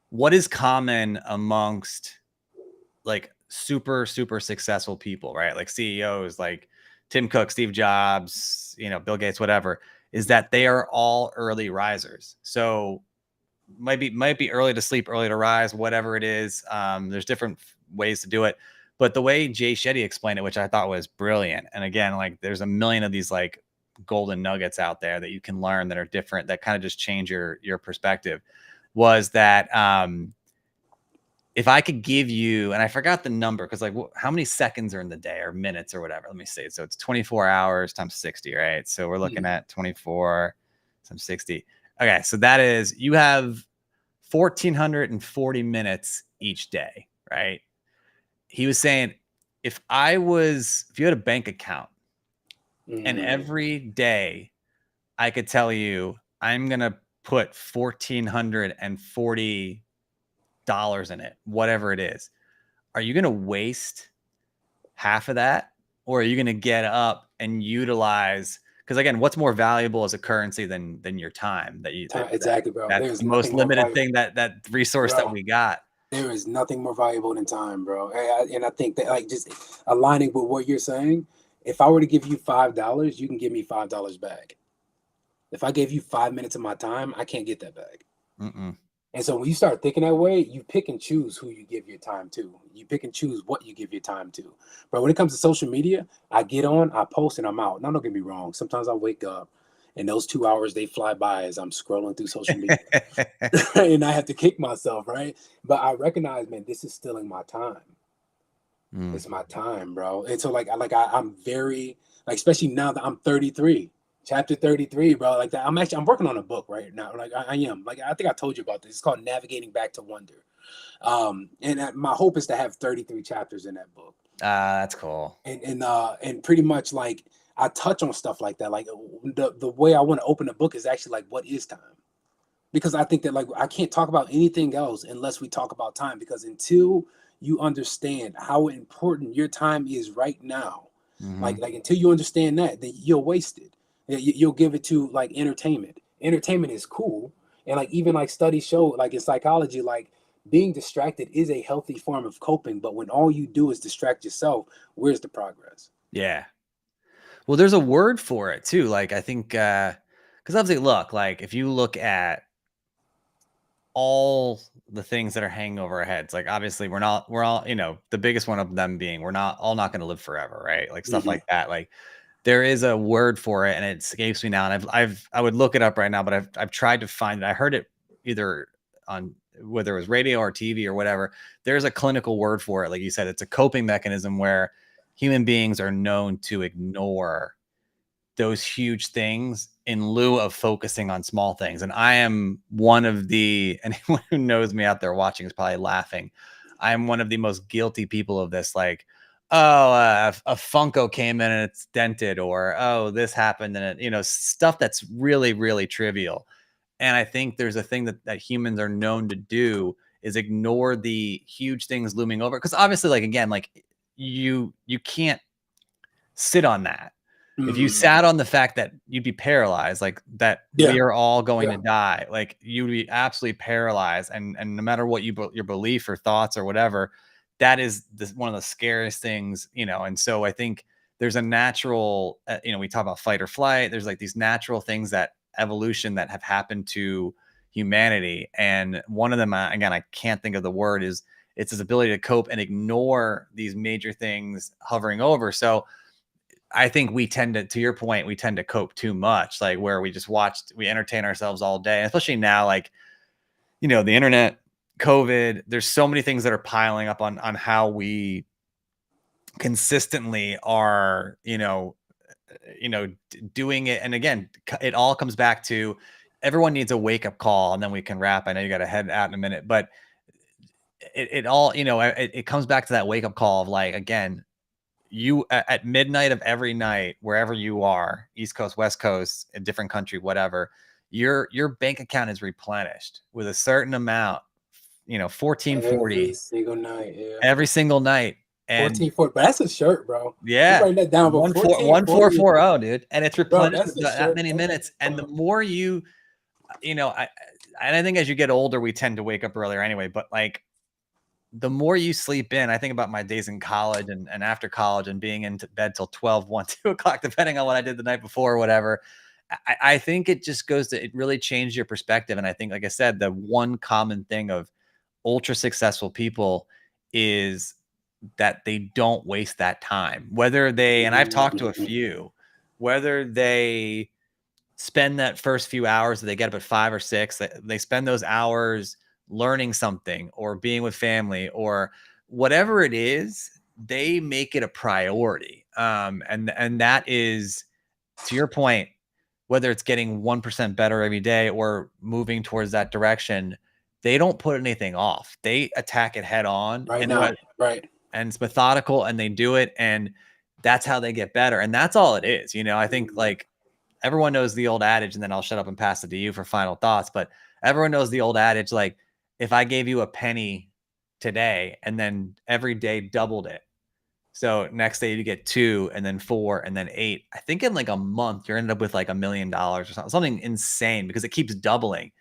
what is common amongst like super, super successful people, right? Like CEOs, like Tim Cook, Steve Jobs, you know, Bill Gates, whatever, is that they are all early risers. So might be early to sleep, early to rise, whatever it is. There's different ways to do it. But the way Jay Shetty explained it, which I thought was brilliant. And again, like there's a million of these like golden nuggets out there that you can learn that are different, that kind of just change your perspective, was that if I could give you, and I forgot the number, because like how many seconds are in the day or minutes or whatever. Let me see. So it's 24 hours times 60, right? So we're looking at 24 times 60. Okay, so that is, you have 1,440 minutes each day, right? He was saying, if you had a bank account and every day I could tell you, I'm going to put $1,440 in it, whatever it is, are you going to waste half of that? Or are you going to get up and utilize, because again, what's more valuable as a currency than your time Exactly, bro. That's the most limited thing, that resource that we got. There is nothing more valuable than time, bro. And I think that, like, just aligning with what you're saying, if I were to give you $5, you can give me $5 back. If I gave you 5 minutes of my time, I can't get that back. And so when you start thinking that way, you pick and choose who you give your time to. You pick and choose what you give your time to. But when it comes to social media, I get on, I post, and I'm out. Now, don't get me wrong. Sometimes I wake up and those 2 hours, they fly by as I'm scrolling through social media. And I have to kick myself, right? But I recognize, man, this is stealing my time. It's my time, bro. And so like I'm very, like, especially now that I'm 33, Chapter 33, bro. Like that. I'm working on a book right now. Like I am. Like I think I told you about this. It's called Navigating Back to Wonder. My hope is to have 33 chapters in that book. That's cool. And pretty much like I touch on stuff like that. Like the way I want to open the book is actually like, what is time? Because I think that like I can't talk about anything else unless we talk about time. Because until you understand how important your time is right now, like until you understand that, then you'll waste it. You'll give it to like entertainment. Entertainment is cool, and like even like studies show, like in psychology, like being distracted is a healthy form of coping. But when all you do is distract yourself, where's the progress? Yeah. Well, there's a word for it too. Like I think, because obviously, look, like if you look at all the things that are hanging over our heads, like obviously we're all, the biggest one of them being we're not all not going to live forever, right? Like stuff Mhm. like that. Like there is a word for it and it escapes me now. And I would look it up right now, but I've tried to find it. I heard it either on whether it was radio or TV or whatever. There's a clinical word for it. Like you said, it's a coping mechanism where human beings are known to ignore those huge things in lieu of focusing on small things. And I am one of the, anyone who knows me out there watching is probably laughing. I'm one of the most guilty people of this. Like, oh, a Funko came in and it's dented, or oh, this happened, and stuff that's really, really trivial. And I think there's a thing that humans are known to do is ignore the huge things looming over. Because obviously, like again, like you can't sit on that. If you Mm. sat on the fact that you'd be paralyzed, like that Yeah, we are all going yeah. to die, like you'd be absolutely paralyzed. And no matter what your belief or thoughts or whatever, that is one of the scariest things, And so I think there's a natural, we talk about fight or flight. There's like these natural things that evolution that have happened to humanity. And one of them, again, I can't think of the word, is it's his ability to cope and ignore these major things hovering over. So I think we tend to your point, we tend to cope too much, like where we entertain ourselves all day, and especially now, like, the internet, COVID, there's so many things that are piling up on how we consistently are, doing it. And again, it all comes back to everyone needs a wake up call, and then we can wrap. I know you got to head out in a minute, but it all, it comes back to that wake up call of like, again, you at midnight of every night, wherever you are, East Coast, West Coast, a different country, whatever, your bank account is replenished with a certain amount, 1440 Every single night, yeah. every single night. And 1440, but that's a shirt, bro. I'm yeah, writing that down. But 1440, 1440, dude. And it's bro, replenished that's with a that shirt. many That's minutes. And the more I think as you get older, we tend to wake up earlier anyway, but like the more you sleep in, I think about my days in college and after college and being into bed till 12, 1, 2 o'clock, depending on what I did the night before or whatever. I think it just it really changed your perspective. And I think, like I said, the one common thing of ultra successful people is that they don't waste that time. And I've talked to a few, whether they spend that first few hours that they get up at 5 or 6, they spend those hours learning something or being with family or whatever it is, they make it a priority. And that is, to your point, whether it's getting 1% better every day or moving towards that direction, they don't put anything off. They attack it head on, right and now, right? and it's methodical, and they do it, and that's how they get better. And that's all it is. I think like everyone knows the old adage, and then I'll shut up and pass it to you for final thoughts. But everyone knows the old adage, like if I gave you a penny today and then every day doubled it, so next day you get 2 and then 4 and then 8, I think in like a month you're ended up with like $1 million or something insane because it keeps doubling.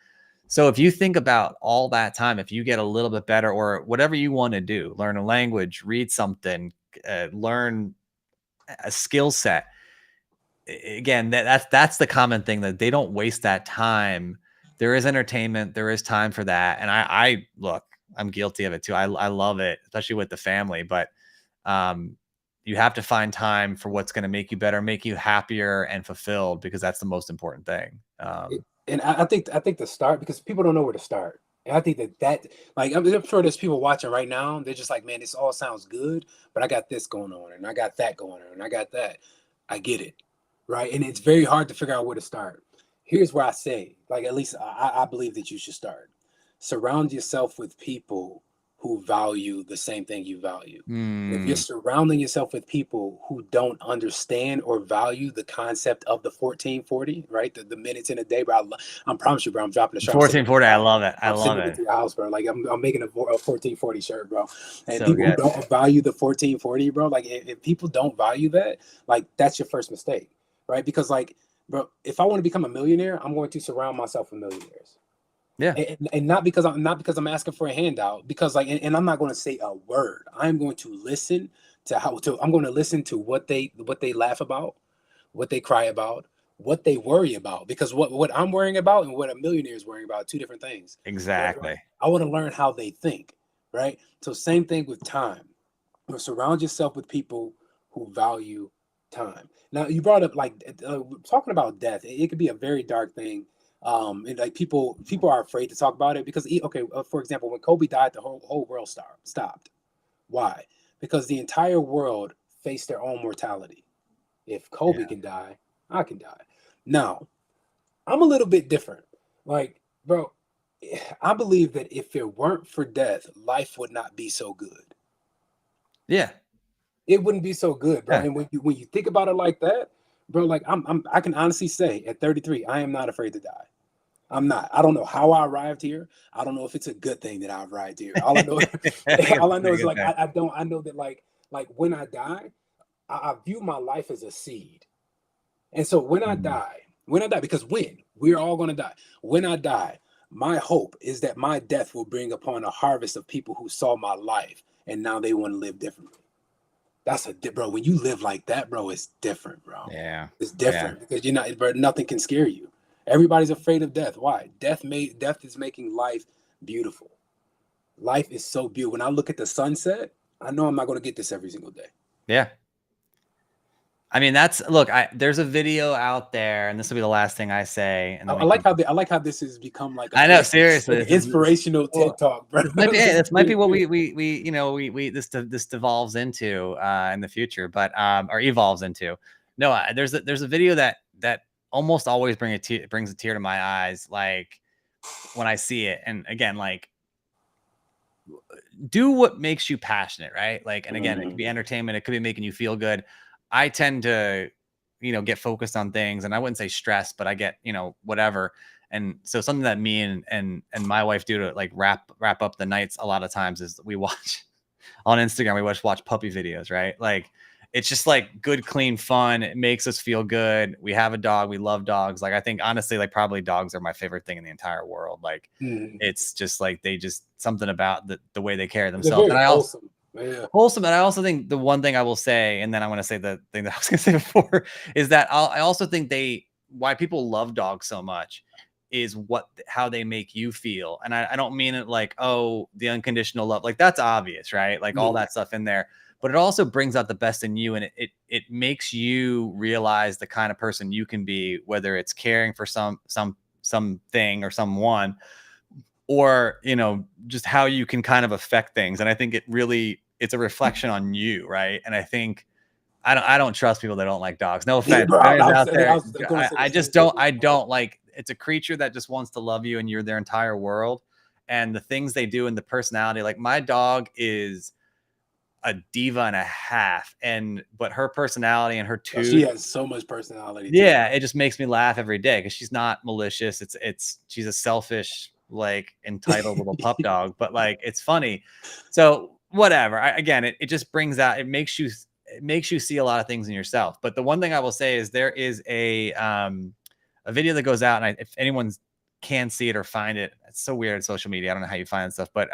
So if you think about all that time, if you get a little bit better or whatever you want to do, learn a language, read something, learn a skill set, again, that's the common thing, that they don't waste that time. There is entertainment, there is time for that. And I look, I'm guilty of it too. I love it, especially with the family, but you have to find time for what's going to make you better, make you happier and fulfilled, because that's the most important thing. And I think the start, because people don't know where to start. And I think that like I'm sure there's people watching right now. They're just like, man, this all sounds good, but I got this going on, and I got that going on, and I got that. I get it. right? And it's very hard to figure out where to start. Here's where I say, like, at least I believe that you should start. Surround yourself with people who value the same thing you value. And if you're Mm, surrounding yourself with people who don't understand or value the concept of the 1440, right? The minutes in a day, bro. I promise you, bro, I'm dropping a shirt. I'm sending it to 1440. your I house. love it. I I'm love sending it it. to your house, bro. Like I'm making a 1440 shirt, bro. And So people who good. don't value the 1440, bro, like if people don't value that, like that's your first mistake, right? Because like, bro, if I want to become a millionaire, I'm going to surround myself with millionaires. Yeah. And not because I'm asking for a handout, because like, and I'm not going to say a word. I'm going to listen I'm going to listen to what they laugh about, what they cry about, what they worry about, because what I'm worrying about and what a millionaire is worrying about are two different things. Right? Exactly. I want to learn how they think, right? So same thing with time. Surround yourself with people who value time. Now you brought up like talking about death. It could be a very dark thing. And like people are afraid to talk about it because okay, for example, when Kobe died, the whole world stopped. Why? Because the entire world faced their own mortality. If Kobe Yeah. can die, I can die. Now, I'm a little bit different. Like, bro, I believe that if it weren't for death, life would not be so good. Yeah. It wouldn't be so good, bro. Yeah. And when you think about it like that, bro, like I can honestly say at 33, I am not afraid to die. I'm not. I don't know how I arrived here. I don't know if it's a good thing that I arrived here. All I know, I think it's all a I know pretty is good like thing. I don't. I know that like when I die, I view my life as a seed. And so Mm. when I die, because we're all gonna die. When I die, my hope is that my death will bring upon a harvest of people who saw my life and now they want to live differently. Bro. When you live like that, bro, it's different, bro. Yeah. It's Yeah. different because you're not, bro. Nothing can scare you. Everybody's afraid of death. Why? Death is making life beautiful. Life is so beautiful. When I look at the sunset, I know I'm not going to get this every single day. Yeah. I mean, there's a video out there, and this will be the last thing I say, and I, then I we like can. how I like how this has become like I know, seriously, like an inspirational TED well, talk, bro. this might be, Like, hey, it's this might be really what good. this devolves into in the future, but or evolves into. No, there's a video that almost always brings a tear to my eyes, like when I see it, and again, like do what makes you passionate, right? Like, and again, it could be Mhm. entertainment, it could be making you feel good. I tend to, get focused on things, and I wouldn't say stress, but I get, whatever. And so something that me and my wife do to like wrap up the nights a lot of times is we watch on Instagram, we watch puppy videos, right? Like it's just like good, clean fun. It makes us feel good. We have a dog. We love dogs. Like I think honestly, like probably dogs are my favorite thing in the entire world. Like Mhm. it's just like they just something about the way they carry They're themselves. very And I also wholesome. Yeah. wholesome. And I also think the one thing I will say, and then I'm going to say the thing that I was going to say before, is that I also think why people love dogs so much is how they make you feel. And I don't mean it like, oh, the unconditional love, like that's obvious, right? Like all Mhm. that stuff in there, but it also brings out the best in you. And it makes you realize the kind of person you can be, whether it's caring for something or someone, or just how you can kind of affect things. And I think it's a reflection on you, right? And I think I don't trust people that don't like dogs. No Yeah, offense, bro. guys I out was, I there. was going to say the I same just thing. don't like, it's a creature that just wants to love you and you're their entire world. And the things they do and the personality, like my dog is a diva and a half, but her personality and her Oh, she tooth, has so much personality too, yeah, bro. it just makes me laugh every day because she's not malicious. She's a selfish, like entitled little pup dog, but like it's funny. So whatever. Again, it just brings out, it makes you see a lot of things in yourself. But the one thing I will say is there is a video that goes out, and if anyone can see it or find it, it's so weird on social media. I don't know how you find stuff, but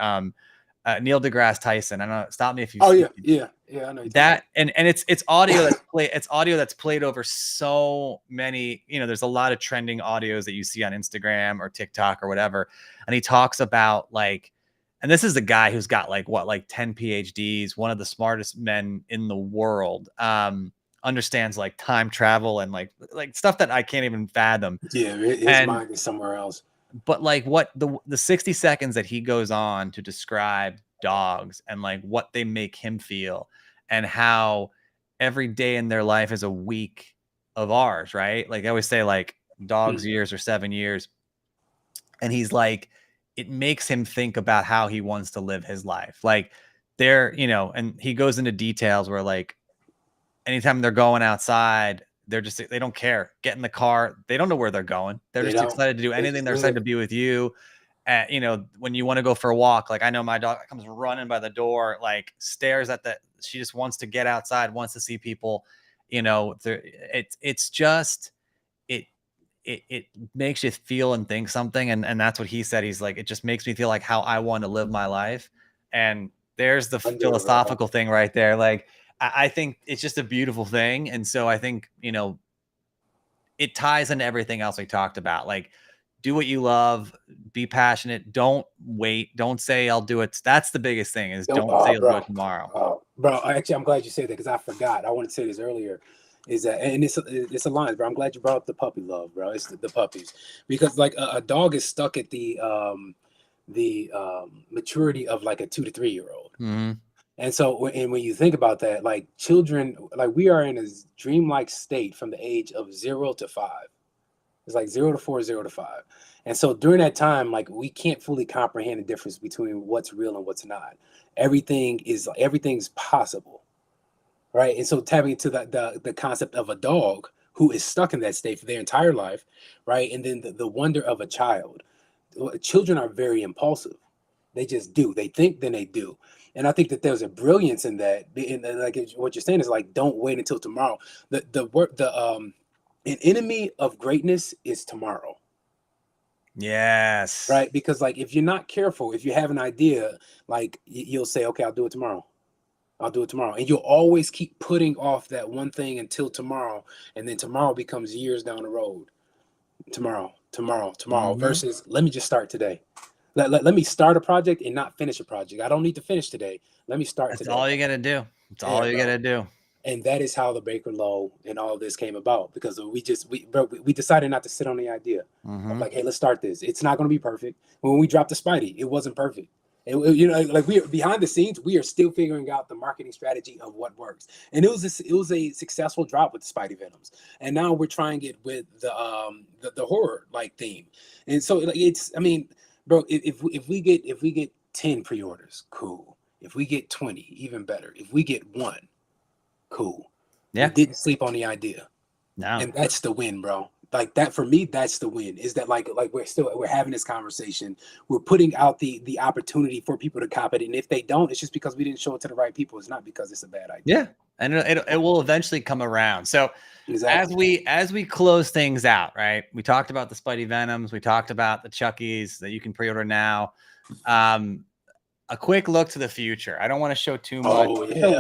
Neil deGrasse Tyson. I don't know. Stop me if you Oh see yeah, yeah, yeah. I know you're talking about. that, and it's audio that's played over so many, there's a lot of trending audios that you see on Instagram or TikTok or whatever. And he talks about like, and this is a guy who's got like 10 PhDs, one of the smartest men in the world, understands like time travel and like stuff that I can't even fathom. Yeah, his And mind is somewhere else. but like what the 60 seconds that he goes on to describe dogs and like what they make him feel, and how every day in their life is a week of ours, right? Like I always say, like dog's years are 7 years. And he's like, it makes him think about how he wants to live his life. Like they're, and he goes into details where like anytime they're going outside, they don't care. Get in the car. They don't know where they're going. They're They just don't. excited to do They anything. just They're excited live. to be with you. When you want to go for a walk, like I know my dog comes running by the door, like stares at she just wants to get outside, wants to see people, it's just, it makes you feel and think something. And that's what he said. He's like, it just makes me feel like how I want to live my life. And there's the Under it, bro. philosophical thing right there. Like, I think it's just a beautiful thing. And so I think, it ties into everything else we talked about. Like, do what you love, be passionate. Don't wait. Don't say I'll do it. That's the biggest thing is Don't, don't say you'll do it bro. tomorrow. Bro, actually, I'm glad you said that because I forgot. I wanted to say this earlier. Is that and it's a line, bro. I'm glad you brought up the puppy love, bro. It's the puppies because like a dog is stuck at the maturity of like a 2 to 3 year old. Mm-hmm. And so when you think about that, like children, like we are in a dreamlike state from the age of 0 to 5. It's like 0 to 4, 0 to 5. And so during that time, like we can't fully comprehend the difference between what's real and what's not. Everything's possible, right? And so tapping into the concept of a dog who is stuck in that state for their entire life, right? And then the wonder of a child. Children are very impulsive. They just do. They think, then they do. And I think that there's a brilliance in that. And like what you're saying is like, don't wait until tomorrow. An enemy of greatness is tomorrow. Yes. Right. Because like, if you're not careful, if you have an idea, like you'll say, okay, I'll do it tomorrow. I'll do it tomorrow. And you'll always keep putting off that one thing until tomorrow. And then tomorrow becomes years down the road. Tomorrow, Mm-hmm. versus let me just start today. Let me start a project and not finish a project. I don't need to finish today. Let me start That's today. all you got to do. It's all you got to do. And that is how the Baker Low and all of this came about because we decided not to sit on the idea of like, hey, let's start this. It's not going to be perfect. When we dropped the Spidey, it wasn't perfect. Like we are behind the scenes, we are still figuring out the marketing strategy of what works. And it was a successful drop with the Spidey Venoms, and now we're trying it with the horror like theme. And so like bro, if we get 10 pre-orders, cool. If we get 20, even better. If we get 1, cool. Yeah. We didn't sleep on the idea. No. And that's the win, bro. Like that for me, that's the win. Is that like we're having this conversation. We're putting out the opportunity for people to copy it. And if they don't, it's just because we didn't show it to the right people. It's not because it's a bad idea. Yeah. And it will eventually come around. So exactly. as we close things out, right? We talked about the Spidey Venoms. We talked about the Chuckies that you can pre-order now. A quick look to the future. I don't want to show too much.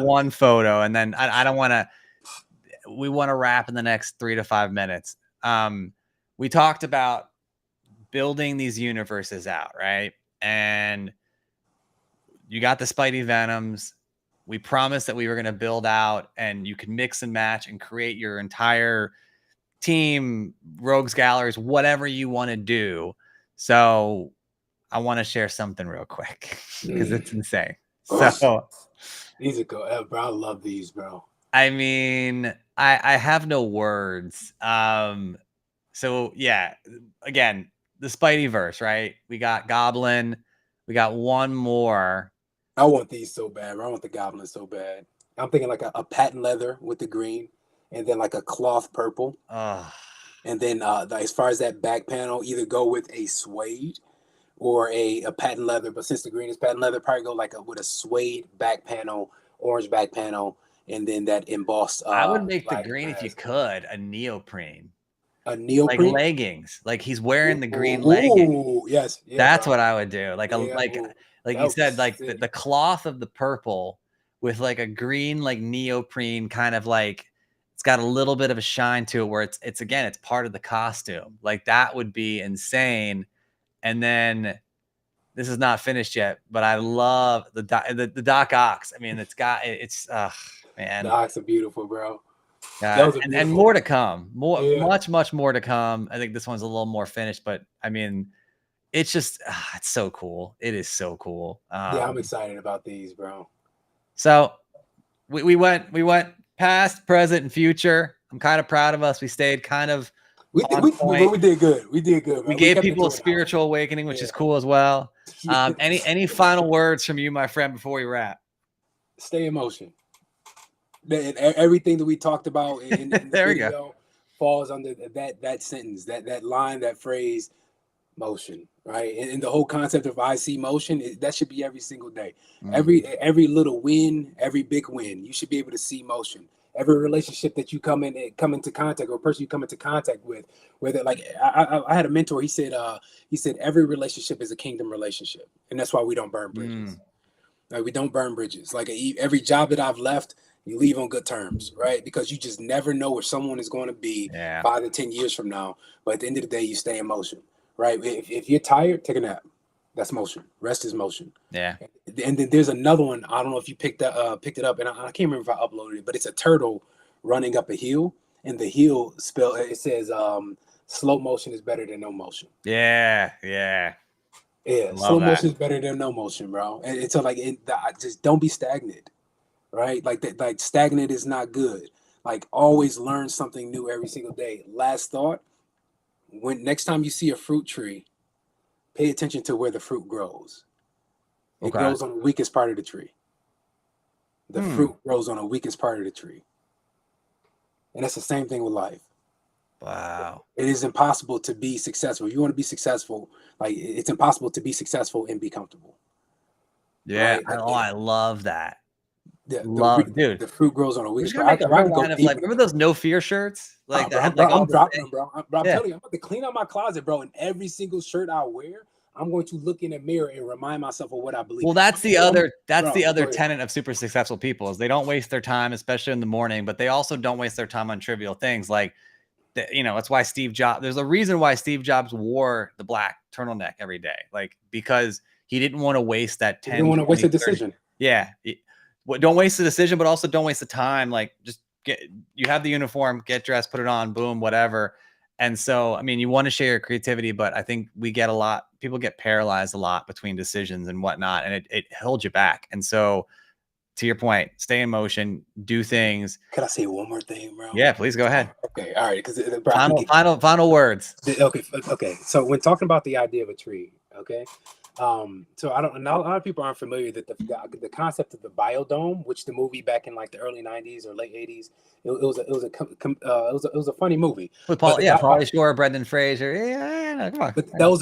One photo, and then I don't want to. We want to wrap in the next 3 to 5 minutes. We talked about building these universes out, right? And you got the Spidey Venoms. We promised that we were going to build out, and you can mix and match and create your entire team, rogues galleries, whatever you want to do. So I want to share something real quick because it's insane. So these are cool, bro. I love these, bro. I mean, I have no words. So yeah, again, the Spideyverse, right? We got Goblin. We got one more. I want these so bad, bro. I want the Goblin so bad. I'm thinking like a patent leather with the green, and then like a cloth purple. And then as far as that back panel, either go with a suede or a patent leather. But since the green is patent leather, probably go like with a suede back panel, orange back panel, and then that embossed. I would make the green if you could a neoprene. A neoprene, like leggings, like he's wearing the green leggings. Yes, that's what I would do. Like you said, like the cloth of the purple with like a green like neoprene kind of like it's got a little bit of a shine to it where it's again it's part of the costume. Like that would be insane. And then this is not finished yet, but I love the Doc Ock. I mean, it's man. The Ox are beautiful, bro. And more to come. Much more to come. I think this one's a little more finished, but I mean, it's just it's so cool. It is so cool. I'm excited about these, bro. So we went past, present, and future. I'm kind of proud of us. We stayed kind of We on we point. we did good. We did good. We Man. gave kept it people a to an hour. spiritual awakening, which Yeah. is cool as well. Yes. Any final words from you, my friend, before we wrap? Stay in motion. Everything that we talked about in the There we video go. falls under that sentence, that line, that phrase, motion, right? And the whole concept of I see motion, that should be every single day. Every little win, every big win, you should be able to see motion. Every relationship that you come into contact, or a person you come into contact with, whether like I had a mentor, he said every relationship is a kingdom relationship, and that's why we don't burn bridges. Like, we don't burn bridges. Like every job that I've left, you leave on good terms, right? Because you just never know where someone is going to be 5 to 10 years from now. But at the end of the day, you stay in motion, right? If you're tired, take a nap. That's motion. Rest is motion. Yeah. And then there's another one. I don't know if you picked it up, and I can't remember if I uploaded it, but it's a turtle running up a hill, and the hill it says slow motion is better than no motion. Yeah. Yeah, slow motion is better than no motion, bro. And so just don't be stagnant, right? Like stagnant is not good. Like, always learn something new every single day. Last thought: when next time you see a fruit tree, pay attention to where the fruit grows. It grows on the weakest part of the tree. The fruit grows on the weakest part of the tree, and that's the same thing with life. Wow. It is impossible to be successful. If you want to be successful, like, it's impossible to be successful and be comfortable. Yeah. Right? Like, I love that. Dude. The fruit grows on a weak spot. Remember those no fear shirts? Like, I'm dropping them, bro. I'm telling you, I'm about to clean out my closet, bro. And every single shirt I wear, I'm going to look in the mirror and remind myself of what I believe. Well, that's the other tenet of super successful people, is they don't waste their time, especially in the morning, but they also don't waste their time on trivial things. Like, that's why Steve Jobs, there's a reason why Steve Jobs wore the black turtleneck every day. Like, because he didn't want to waste that 10. He didn't want to waste a decision. Yeah. Don't waste the decision, but also don't waste the time. Like, just you have the uniform, get dressed, put it on, boom, whatever. And so, I mean, you want to share your creativity, but I think people get paralyzed a lot between decisions and whatnot, and it holds you back. And so, to your point, stay in motion, do things. Could I say one more thing, bro? Yeah, please go ahead. Okay, all right. Because final words. Okay. So when talking about the idea of a tree, okay. So a lot of people aren't familiar that the concept of the biodome, which the movie back in like the early 90s or late 80s, it was a funny movie. With Pauly Shore, Brendan Fraser. Yeah, come on. But that was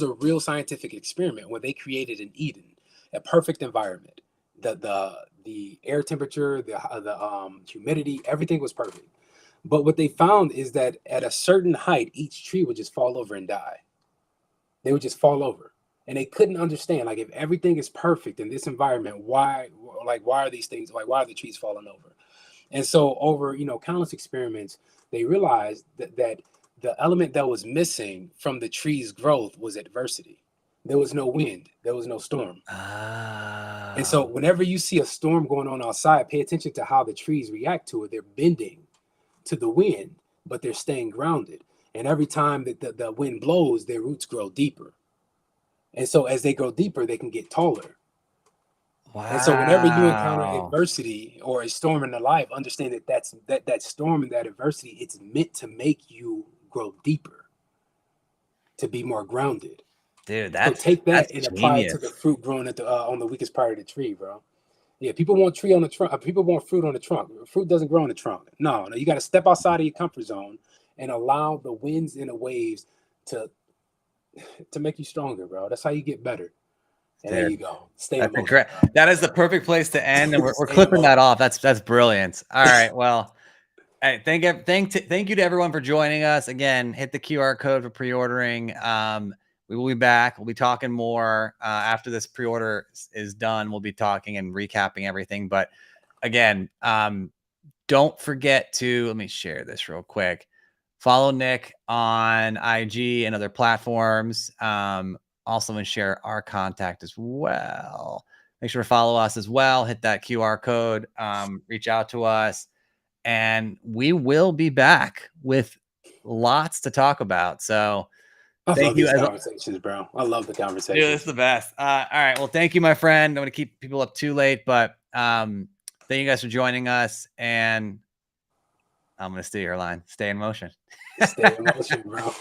a real scientific experiment where they created an Eden, a perfect environment. The air temperature, the humidity, everything was perfect. But what they found is that at a certain height, each tree would just fall over and die. They would just fall over. And they couldn't understand, like, if everything is perfect in this environment, why are these things, like, why are the trees falling over? And so over, countless experiments, they realized that the element that was missing from the tree's growth was adversity. There was no wind. There was no storm. And so whenever you see a storm going on outside, pay attention to how the trees react to it. They're bending to the wind, but they're staying grounded. And every time that the wind blows, their roots grow deeper. And so as they grow deeper, they can get taller. Wow. And so whenever you encounter adversity or a storm in their life, understand that storm and that adversity, it's meant to make you grow deeper, to be more grounded. Dude, so take that and apply it to the fruit growing at on the weakest part of the tree, bro. Yeah, people want tree on the trunk. People want fruit on the trunk. Fruit doesn't grow on the trunk. No, you got to step outside of your comfort zone and allow the winds and the waves to make you stronger, bro. That's how you get better. And there you go. That is the perfect place to end, and we're clipping that off. That's brilliant. All right, well. Hey, thank you to everyone for joining us. Again, hit the QR code for pre-ordering. We will be back. We'll be talking more after this pre-order is done. We'll be talking and recapping everything. But again, don't forget to, let me share this real quick. Follow Nick on IG and other platforms. Also, and share our contact as well. Make sure to follow us as well. Hit that QR code. Reach out to us. And we will be back with lots to talk about. So thank you. Conversations, bro. I love the conversation. Dude, it's the best. All right. Well, thank you, my friend. I'm going to keep people up too late, but thank you guys for joining us. And I'm gonna steal your line. Stay in motion. Stay in motion, bro.